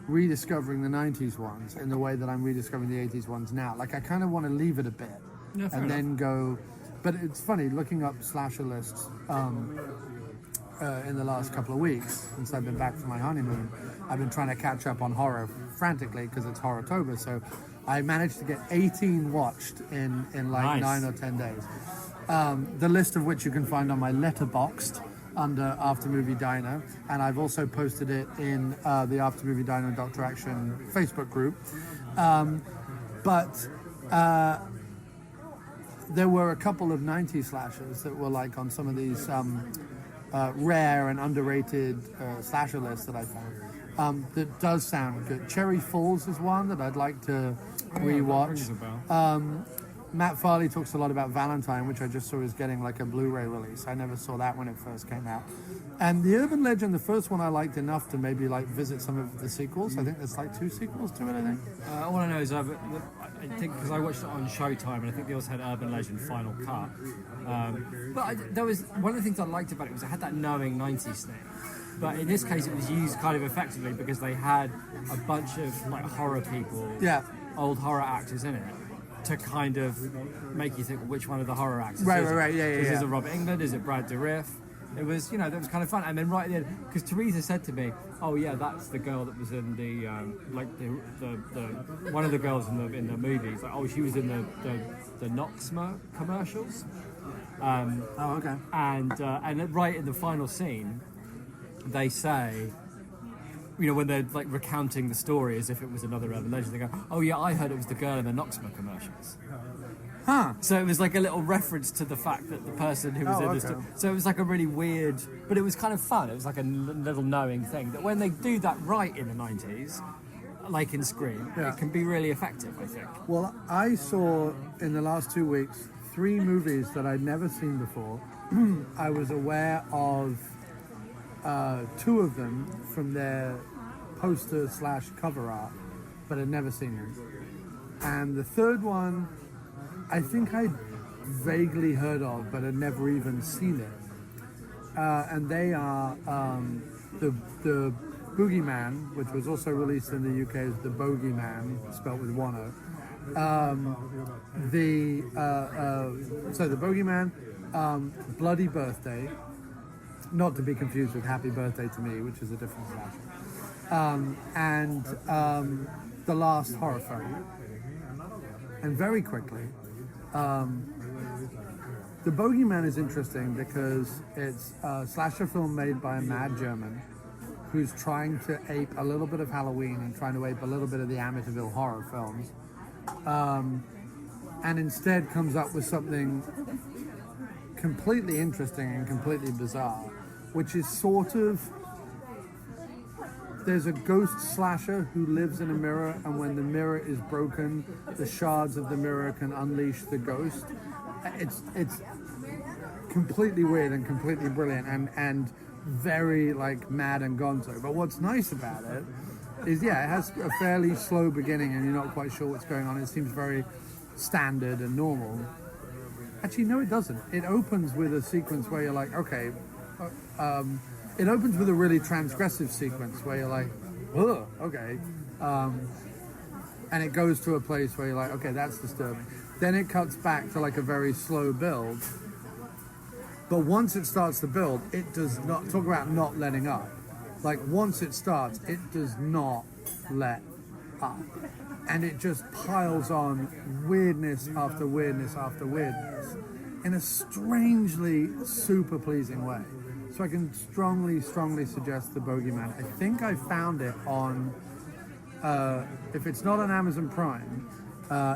rediscovering the 90s ones in the way that I'm rediscovering the 80s ones now. Like I kind of want to leave it a bit and then go, but it's funny looking up slasher lists in the last couple of weeks since I've been back from my honeymoon. I've been trying to catch up on horror frantically because it's Horror-tober, so I managed to get 18 watched in like 9 or 10 days. The list of which you can find on my Letterboxd under After Movie Diner, and I've also posted it in the After Movie Diner and Dr. Action Facebook group. But there were a couple of 90s slashers that were like on some of these rare and underrated slasher lists that I found. That does sound good. Cherry Falls is one that I'd like to rewatch. Matt Farley talks a lot about Valentine, which I just saw is getting like a Blu-ray release. I never saw that when it first came out. And the Urban Legend, the first one I liked enough to maybe like visit some of the sequels. I think there's like 2 sequels to it, I think. All I know is I think because I watched it on Showtime, and I think they also had Urban Legend Final Cut. There was one of the things I liked about it was it had that knowing 90s thing. But in this case, it was used kind of effectively because they had a bunch of like horror people, old horror actors in it, to kind of make you think which one of the horror actors Right, Is it Robert Englund? Is it Brad Dourif? It was, that was kind of fun. And then right at the end, because Teresa said to me, "Oh yeah, that's the girl that was in the one of the girls in the movies. Like, oh, she was in the Noxma commercials." Okay. And right in the final scene, they say, when they're like recounting the story as if it was another Urban Legend, they go, "Oh yeah, I heard it was the girl in the Noxma commercials." Huh. So it was like a little reference to the fact that the person who was in the story. So it was like a really weird, but it was kind of fun. It was like a little knowing thing that when they do that right in the 90s, like in Scream, it can be really effective, I think. Well, I saw in the last 2 weeks 3 movies that I'd never seen before. I was aware of 2 of them from their poster/cover art, but I'd never seen them. And the third one, I think I'd vaguely heard of, but had never even seen it. And they are the Boogeyman, which was also released in the UK as the Bogeyman, spelled with 1 O. The Bogeyman, Bloody Birthday, not to be confused with Happy Birthday to Me, which is a different slasher, and The Last Horror Film. And very quickly, The Bogeyman is interesting because it's a slasher film made by a mad German who's trying to ape a little bit of Halloween and trying to ape a little bit of the Amityville horror films, and instead comes up with something completely interesting and completely bizarre, which is sort of, there's a ghost slasher who lives in a mirror, and when the mirror is broken, the shards of the mirror can unleash the ghost. It's completely weird and completely brilliant and very like mad and gonzo. But what's nice about it is, it has a fairly slow beginning and you're not quite sure what's going on. It seems very standard and normal. Actually, no, it doesn't. It opens with a sequence where you're like, okay, it opens with a really transgressive sequence where you're like, oh, okay. and it goes to a place where you're like, okay, that's disturbing. Then it cuts back to like a very slow build. But once it starts to build, it does not, talk about not letting up. Like once it starts, it does not let up. And it just piles on weirdness after weirdness after weirdness in a strangely super pleasing way. So I can strongly suggest The Bogeyman. I think I found it on, if it's not on Amazon Prime,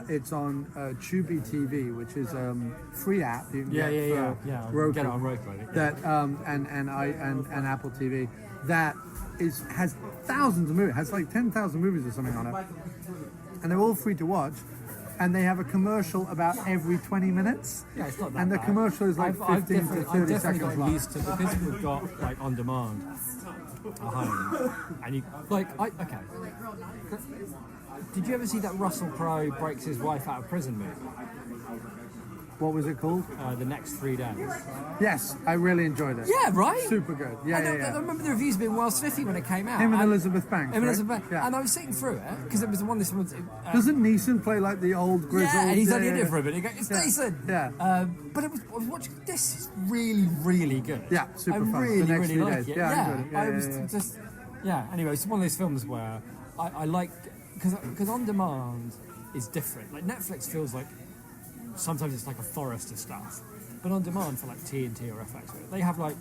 it's on Tubi TV, which is a free app you can get for Roku. Get it on Roku, I think. That and Apple TV that has thousands of movies. It has like 10,000 movies or something on it, and they're all free to watch. And they have a commercial about every 20 minutes. Yeah, it's not that And the bad. commercial is like 15 to 30 I've definitely seconds got long. used to, because we've got like on demand at home, and you okay. Did you ever see that Russell Crowe breaks his wife out of prison movie? What was it called? The Next 3 Days. Yes, I really enjoyed it. Yeah, right? Super good. Yeah, I remember the reviews being well sniffy when it came out. Him and Elizabeth Banks. Him and right? Elizabeth. Yeah. And I was sitting through it because it was the one. This one. Doesn't Neeson play like the old grizzled? Yeah, and he's only in yeah. it for a bit. You go, it's decent. Yeah. But I was watching. This is really, really good. Yeah, super I fun. really, The Next really 3 like Days. it. Yeah, I enjoyed it. I was just. Yeah. Anyway, it's one of those films where I like because on demand is different. Like Netflix feels like sometimes it's like a forest of stuff, but on demand for like TNT or FX, they have like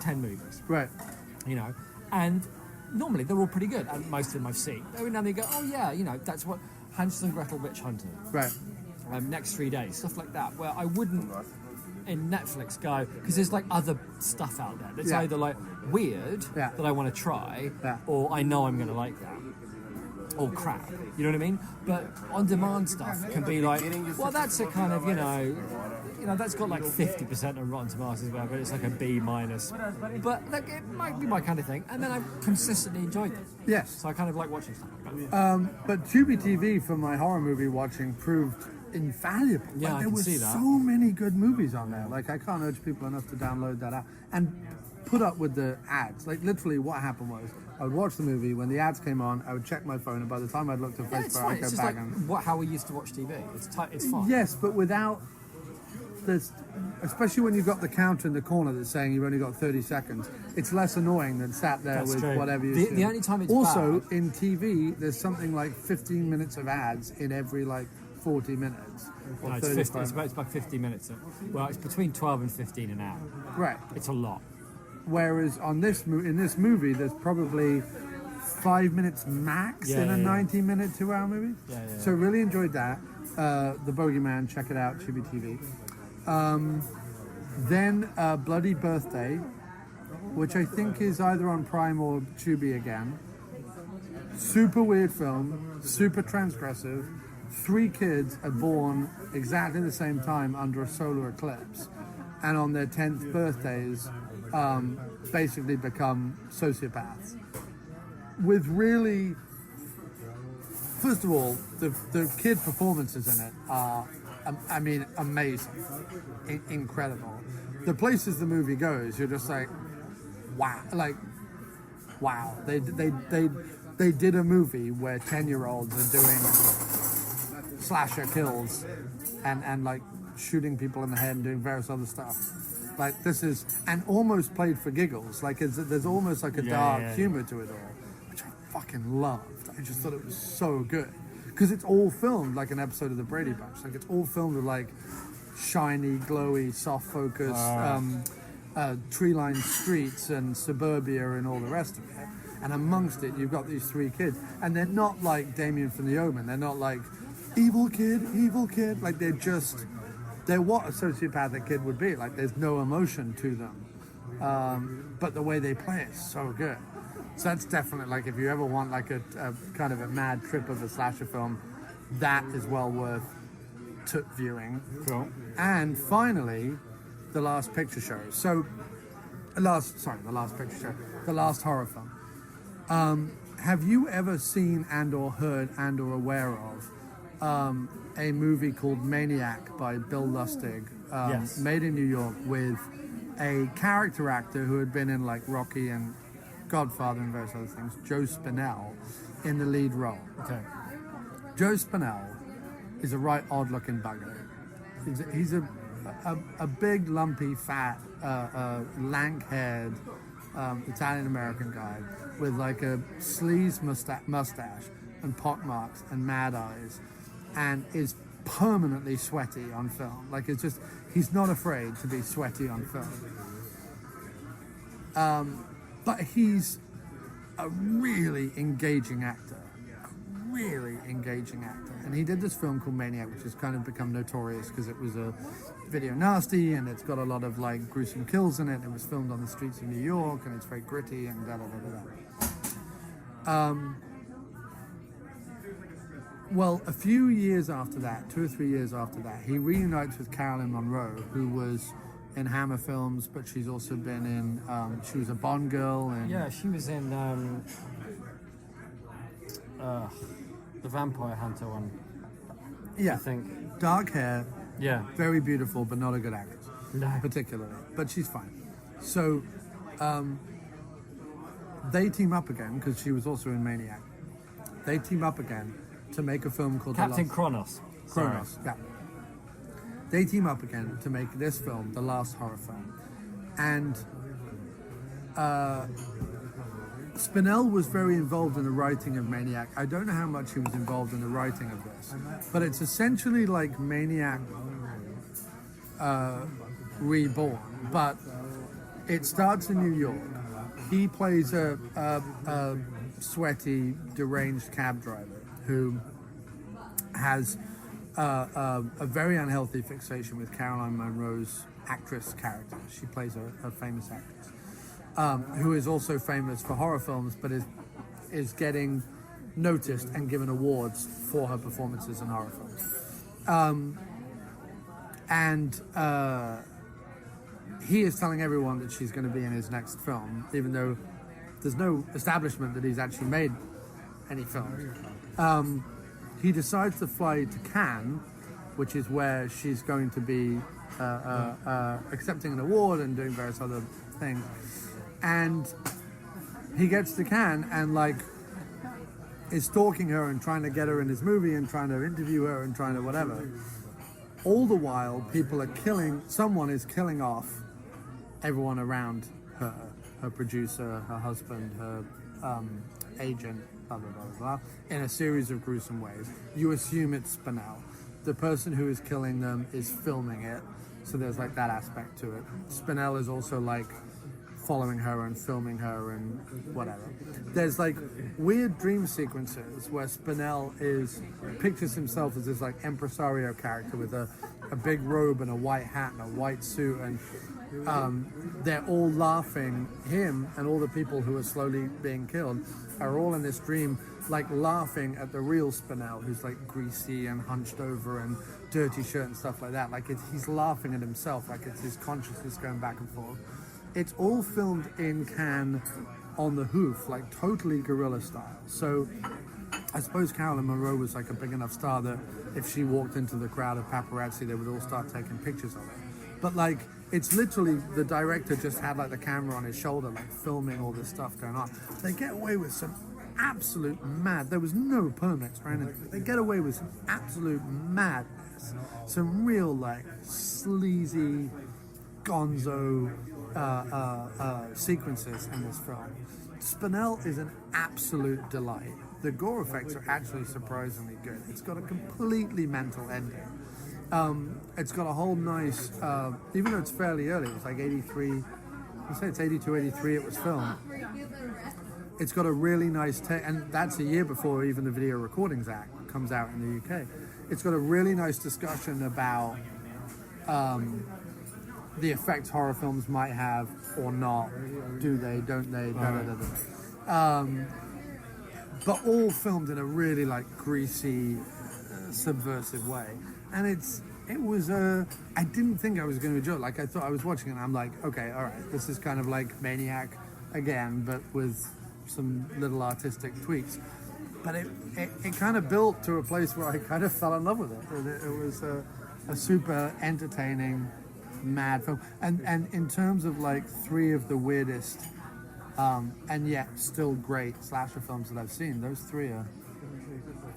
10 movies. Right. You know, and normally they're all pretty good, and most of them I've seen. Every now and then you go, oh yeah, you know, that's what Hansel and Gretel Witch Hunter, Right. Next 3 Days, stuff like that, where I wouldn't in Netflix go, because there's like other stuff out there that's Yeah. either like weird Yeah. that I want to try, Yeah. or I know I'm going to like that, or crap, you know what I mean? But on demand stuff can be like, well, that's a kind of, you know, that's got like 50% on Rotten Tomatoes as well, but it's like a B minus. But like, it might be my kind of thing, and then I've consistently enjoyed it. Yes. So I kind of like watching stuff like that. But Tubi TV for my horror movie watching proved invaluable. Yeah, like, I there can were see that. so many good movies on there. Like I can't urge people enough to download that app and put up with the ads. Like literally, what happened was I would watch the movie. When the ads came on, I would check my phone, and by the time I'd looked at Yeah, it's Facebook, fine. I'd It's go just back like and how we used to watch TV. It's fine. yes, but without this, especially when you've got the counter in the corner that's saying you've only got 30 seconds, it's less annoying than sat there That's with true. whatever you The only time it's also bad- in TV, there's something like 15 minutes of ads in every like 40 minutes. Or No, it's 35. 50. It's about 50 minutes. Well, it's between 12 and 15 an hour. Right. It's a lot. Whereas on in this movie, there's probably 5 minutes max Yeah, in a yeah, yeah. 90-minute, 2-hour movie. Yeah, yeah, So really enjoyed that. The Bogeyman, check it out, Tubi TV. Then Bloody Birthday, which I think is either on Prime or Tubi again. Super weird film, super transgressive. 3 kids are born exactly the same time under a solar eclipse, and on their 10th birthdays, basically become sociopaths. With really, first of all, the kid performances in it are, I mean, amazing, incredible. The places the movie goes, you're just like, wow, wow. They did a movie where 10-year-olds are doing slasher kills and like shooting people in the head and doing various other stuff. Like this is, and almost played for giggles. Like there's almost like a dark humor to it all, which I fucking loved. I just thought it was so good because it's all filmed like an episode of the Brady Bunch. Like it's all filmed with like shiny, glowy, soft focus, tree-lined streets and suburbia and all the rest of it. And amongst it, you've got these 3 kids, and they're not like Damien from The Omen. They're not like evil kid. Like they're what a sociopathic kid would be. Like there's no emotion to them, but the way they play is so good. So that's definitely like if you ever want like a kind of a mad trip of a slasher film, that is well worth viewing. Cool. And finally, The Last Picture Show. So, the last horror film. Have you ever seen and/or heard and/or aware of a movie called Maniac by Bill Lustig, Yes. made in New York with a character actor who had been in like Rocky and Godfather and various other things, Joe Spinell, in the lead role? Okay. Joe Spinell is a right odd-looking bugger. He's a big, lumpy, fat, lank-haired Italian-American guy with like a sleaze mustache and pockmarks and mad eyes, and is permanently sweaty on film. Like, it's just, he's not afraid to be sweaty on film. But he's a really engaging actor. And he did this film called Maniac, which has kind of become notorious because it was a video nasty and it's got a lot of like gruesome kills in it. It was filmed on the streets of New York and it's very gritty and da da da da. Well, a few years after that, 2 or 3 years after that, he reunites with Carolyn Monroe, who was in Hammer films, but she's also been in, she was a Bond girl. And yeah, she was in the Vampire Hunter one. Yeah, I think. Dark hair, Yeah. very beautiful, but not a good actress, No. particularly. But she's fine. So they team up again, because she was also in Maniac. They team up again to make a film called Captain The Last... Kronos. Kronos, yeah. They team up again to make this film, the last horror film. And Spinell was very involved in the writing of Maniac. I don't know how much he was involved in the writing of this, but it's essentially like Maniac reborn. But it starts in New York. He plays a sweaty, deranged cab driver who has a very unhealthy fixation with Caroline Monroe's actress character. She plays a famous actress who is also famous for horror films, but is getting noticed and given awards for her performances in horror films. He is telling everyone that she's going to be in his next film, even though there's no establishment that he's actually made any films. He decides to fly to Cannes, which is where she's going to be accepting an award and doing various other things. And he gets to Cannes and like is stalking her and trying to get her in his movie and trying to interview her and trying to whatever. All the while, someone is killing off everyone around her producer, her husband, her agent, blah, blah, blah, blah, in a series of gruesome ways. You assume it's Spinell. The person who is killing them is filming it, so there's like that aspect to it. Spinell is also like following her and filming her and whatever. There's like weird dream sequences where Spinell pictures himself as this like impresario character with a big robe and a white hat and a white suit, and they're all laughing. Him and all the people who are slowly being killed are all in this dream, like laughing at the real Spinell, who's like greasy and hunched over and dirty shirt and stuff like that. Like he's laughing at himself, like it's his consciousness going back and forth. It's all filmed in Cannes on the hoof, like totally guerrilla style. So I suppose Caroline Monroe was like a big enough star that if she walked into the crowd of paparazzi, they would all start taking pictures of her. But like, it's literally, the director just had like the camera on his shoulder, like filming all this stuff going on. They get away with some absolute mad, there was no permits or anything. They get away with some absolute madness. Some real like sleazy, gonzo sequences in this film. Spinell is an absolute delight. The gore effects are actually surprisingly good. It's got a completely mental ending. It's got a whole nice, even though it's fairly early, it's like 83, I say it's 82, 83 it was filmed. It's got a really nice, and that's a year before even the Video Recordings Act comes out in the UK. It's got a really nice discussion about the effects horror films might have or not. Do they, don't they, but all filmed in a really like greasy, subversive way. And it was I didn't think I was going to enjoy it. Like I thought I was watching it and I'm like, okay, all right, this is kind of like Maniac again, but with some little artistic tweaks. But it kind of built to a place where I kind of fell in love with it. It was a super entertaining, mad film. And in terms of like three of the weirdest and yet still great slasher films that I've seen, those three are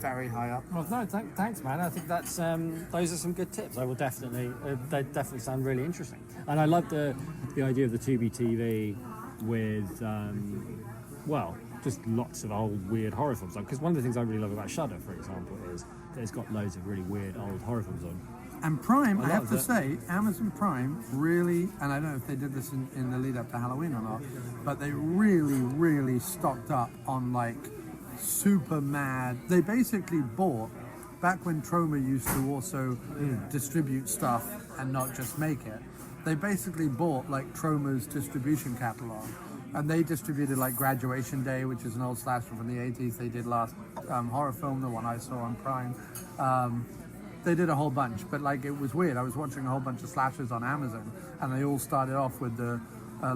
very high up. Well, no, thanks, man. I think that's those are some good tips. I will definitely, they definitely sound really interesting. And I love the idea of the Tubi TV with, well, just lots of old weird horror films. Because one of the things I really love about Shudder, for example, is that it's got loads of really weird old horror films on. And Prime, I have love to it. say, Amazon Prime really, and I don't know if they did this in the lead up to Halloween or not, but they really, really stocked up on like super mad. They basically bought, back when Troma used to also distribute stuff and not just make it, they basically bought like Troma's distribution catalog. And they distributed like Graduation Day, which is an old slasher from the 80s. They did last horror film, the one I saw on Prime. They did a whole bunch, but like it was weird. I was watching a whole bunch of slashers on Amazon, and they all started off with the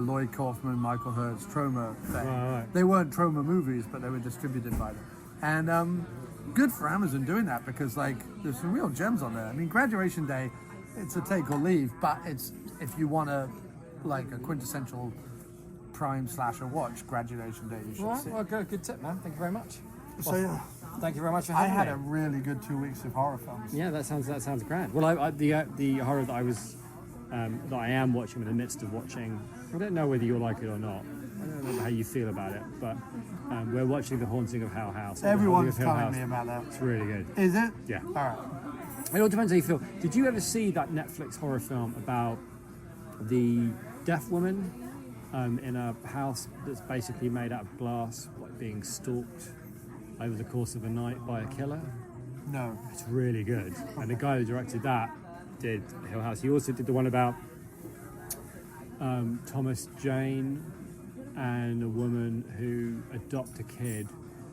Lloyd Kaufman, Michael Hurt's Troma thing. Right. They weren't Troma movies, but they were distributed by them. And good for Amazon doing that, because like there's some real gems on there. I mean, Graduation Day, it's a take or leave, but it's if you want a quintessential Prime slasher watch, Graduation Day you should see. Well, good tip, man. Thank you very much. So yeah, Thank you very much for I having had me. a really good 2 weeks of horror films. Yeah, that sounds grand. Well, the horror that I was that I am watching, in the midst of watching, I don't know whether you'll like it or not. I don't know how you feel about it, but we're watching The Haunting of Hill House. Everyone's The Haunting of Hill telling House. me about that. It's really good. Is it? Yeah. All right. It all depends how you feel. Did you ever see that Netflix horror film about the deaf woman in a house that's basically made out of glass, like being stalked over the course of a night by a killer? No. It's really good. And the guy who directed that did Hill House. He also did the one about Thomas Jane and a woman who adopt a kid,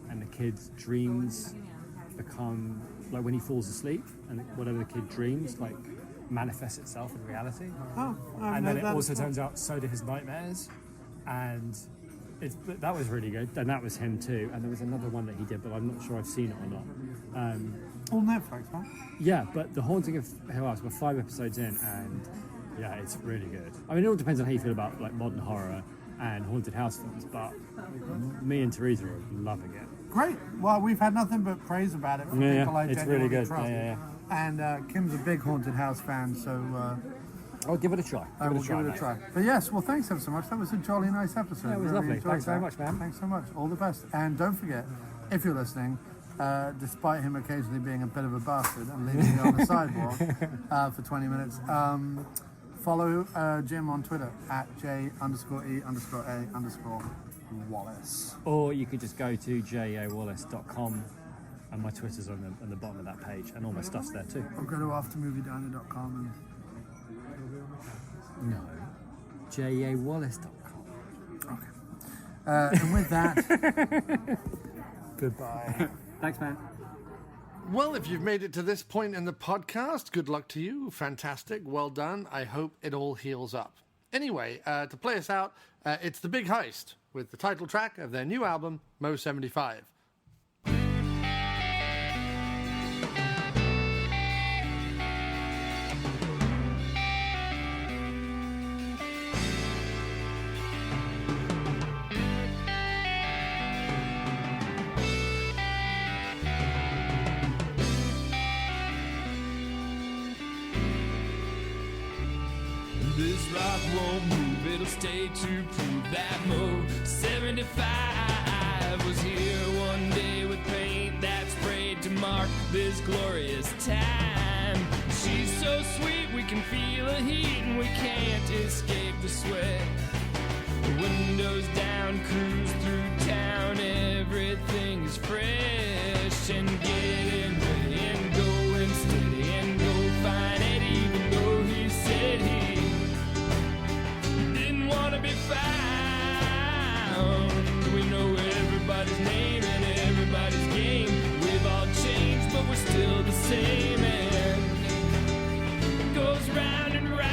and the kid's dreams become, like when he falls asleep, and whatever the kid dreams, like manifests itself in reality. Oh, And then it also turns out so do his nightmares. And that was really good. And that was him too. And there was another one that he did, but I'm not sure I've seen it or not. all Netflix, huh? Yeah, but The Haunting of Hill House, we're 5 episodes in, and yeah, it's really good. I mean, it all depends on how you feel about like modern horror and haunted house films, but me and Teresa are loving it. Great. Well, we've had nothing but praise about it from Yeah, people I it's genuinely really good. trust. Yeah. And Kim's a big haunted house fan, so I'll give it a try. I will give it a mate. try. But yes, well, thanks ever so much. That was a jolly nice episode. Yeah, it was Really lovely. enjoyed Thanks very that. much, man. Thanks so much. All the best. And don't forget, if you're listening, despite him occasionally being a bit of a bastard and leaving me on the sidewalk for 20 minutes, follow Jim on Twitter at J_E_A_Wallace. Or you could just go to jawallace.com, and my Twitter's on the bottom of that page, and all my stuff's there too. Or go to aftermoviediner.com No, jawallace.com. Okay. And with that, goodbye. Thanks, man. Well, if you've made it to this point in the podcast, good luck to you. Fantastic. Well done. I hope it all heals up. Anyway, to play us out, it's The Big Heist with the title track of their new album, MO75. This rock won't move, it'll stay to prove that Mo75 was here one day with paint that sprayed to mark this glorious time. She's so sweet, we can feel the heat and we can't escape the sweat. Windows down, cruise through town, everything's fresh and getting ready and going steady and go find it, even though he said he didn't want to be found. We know everybody's name and everybody's game. We've all changed, but we're still the same. And it goes round and round.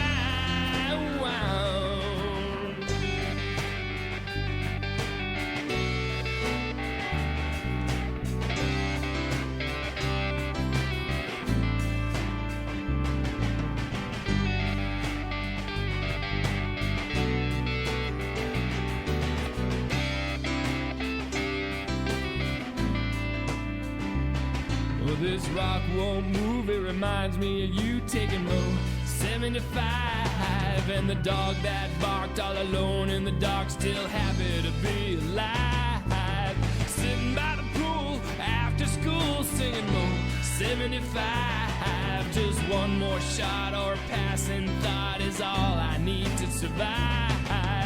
this rock won't move. It reminds me of you taking MO75. And the dog that barked all alone in the dark, still happy to be alive. Sitting by the pool after school, singing MO75. Just one more shot or passing thought is all I need to survive.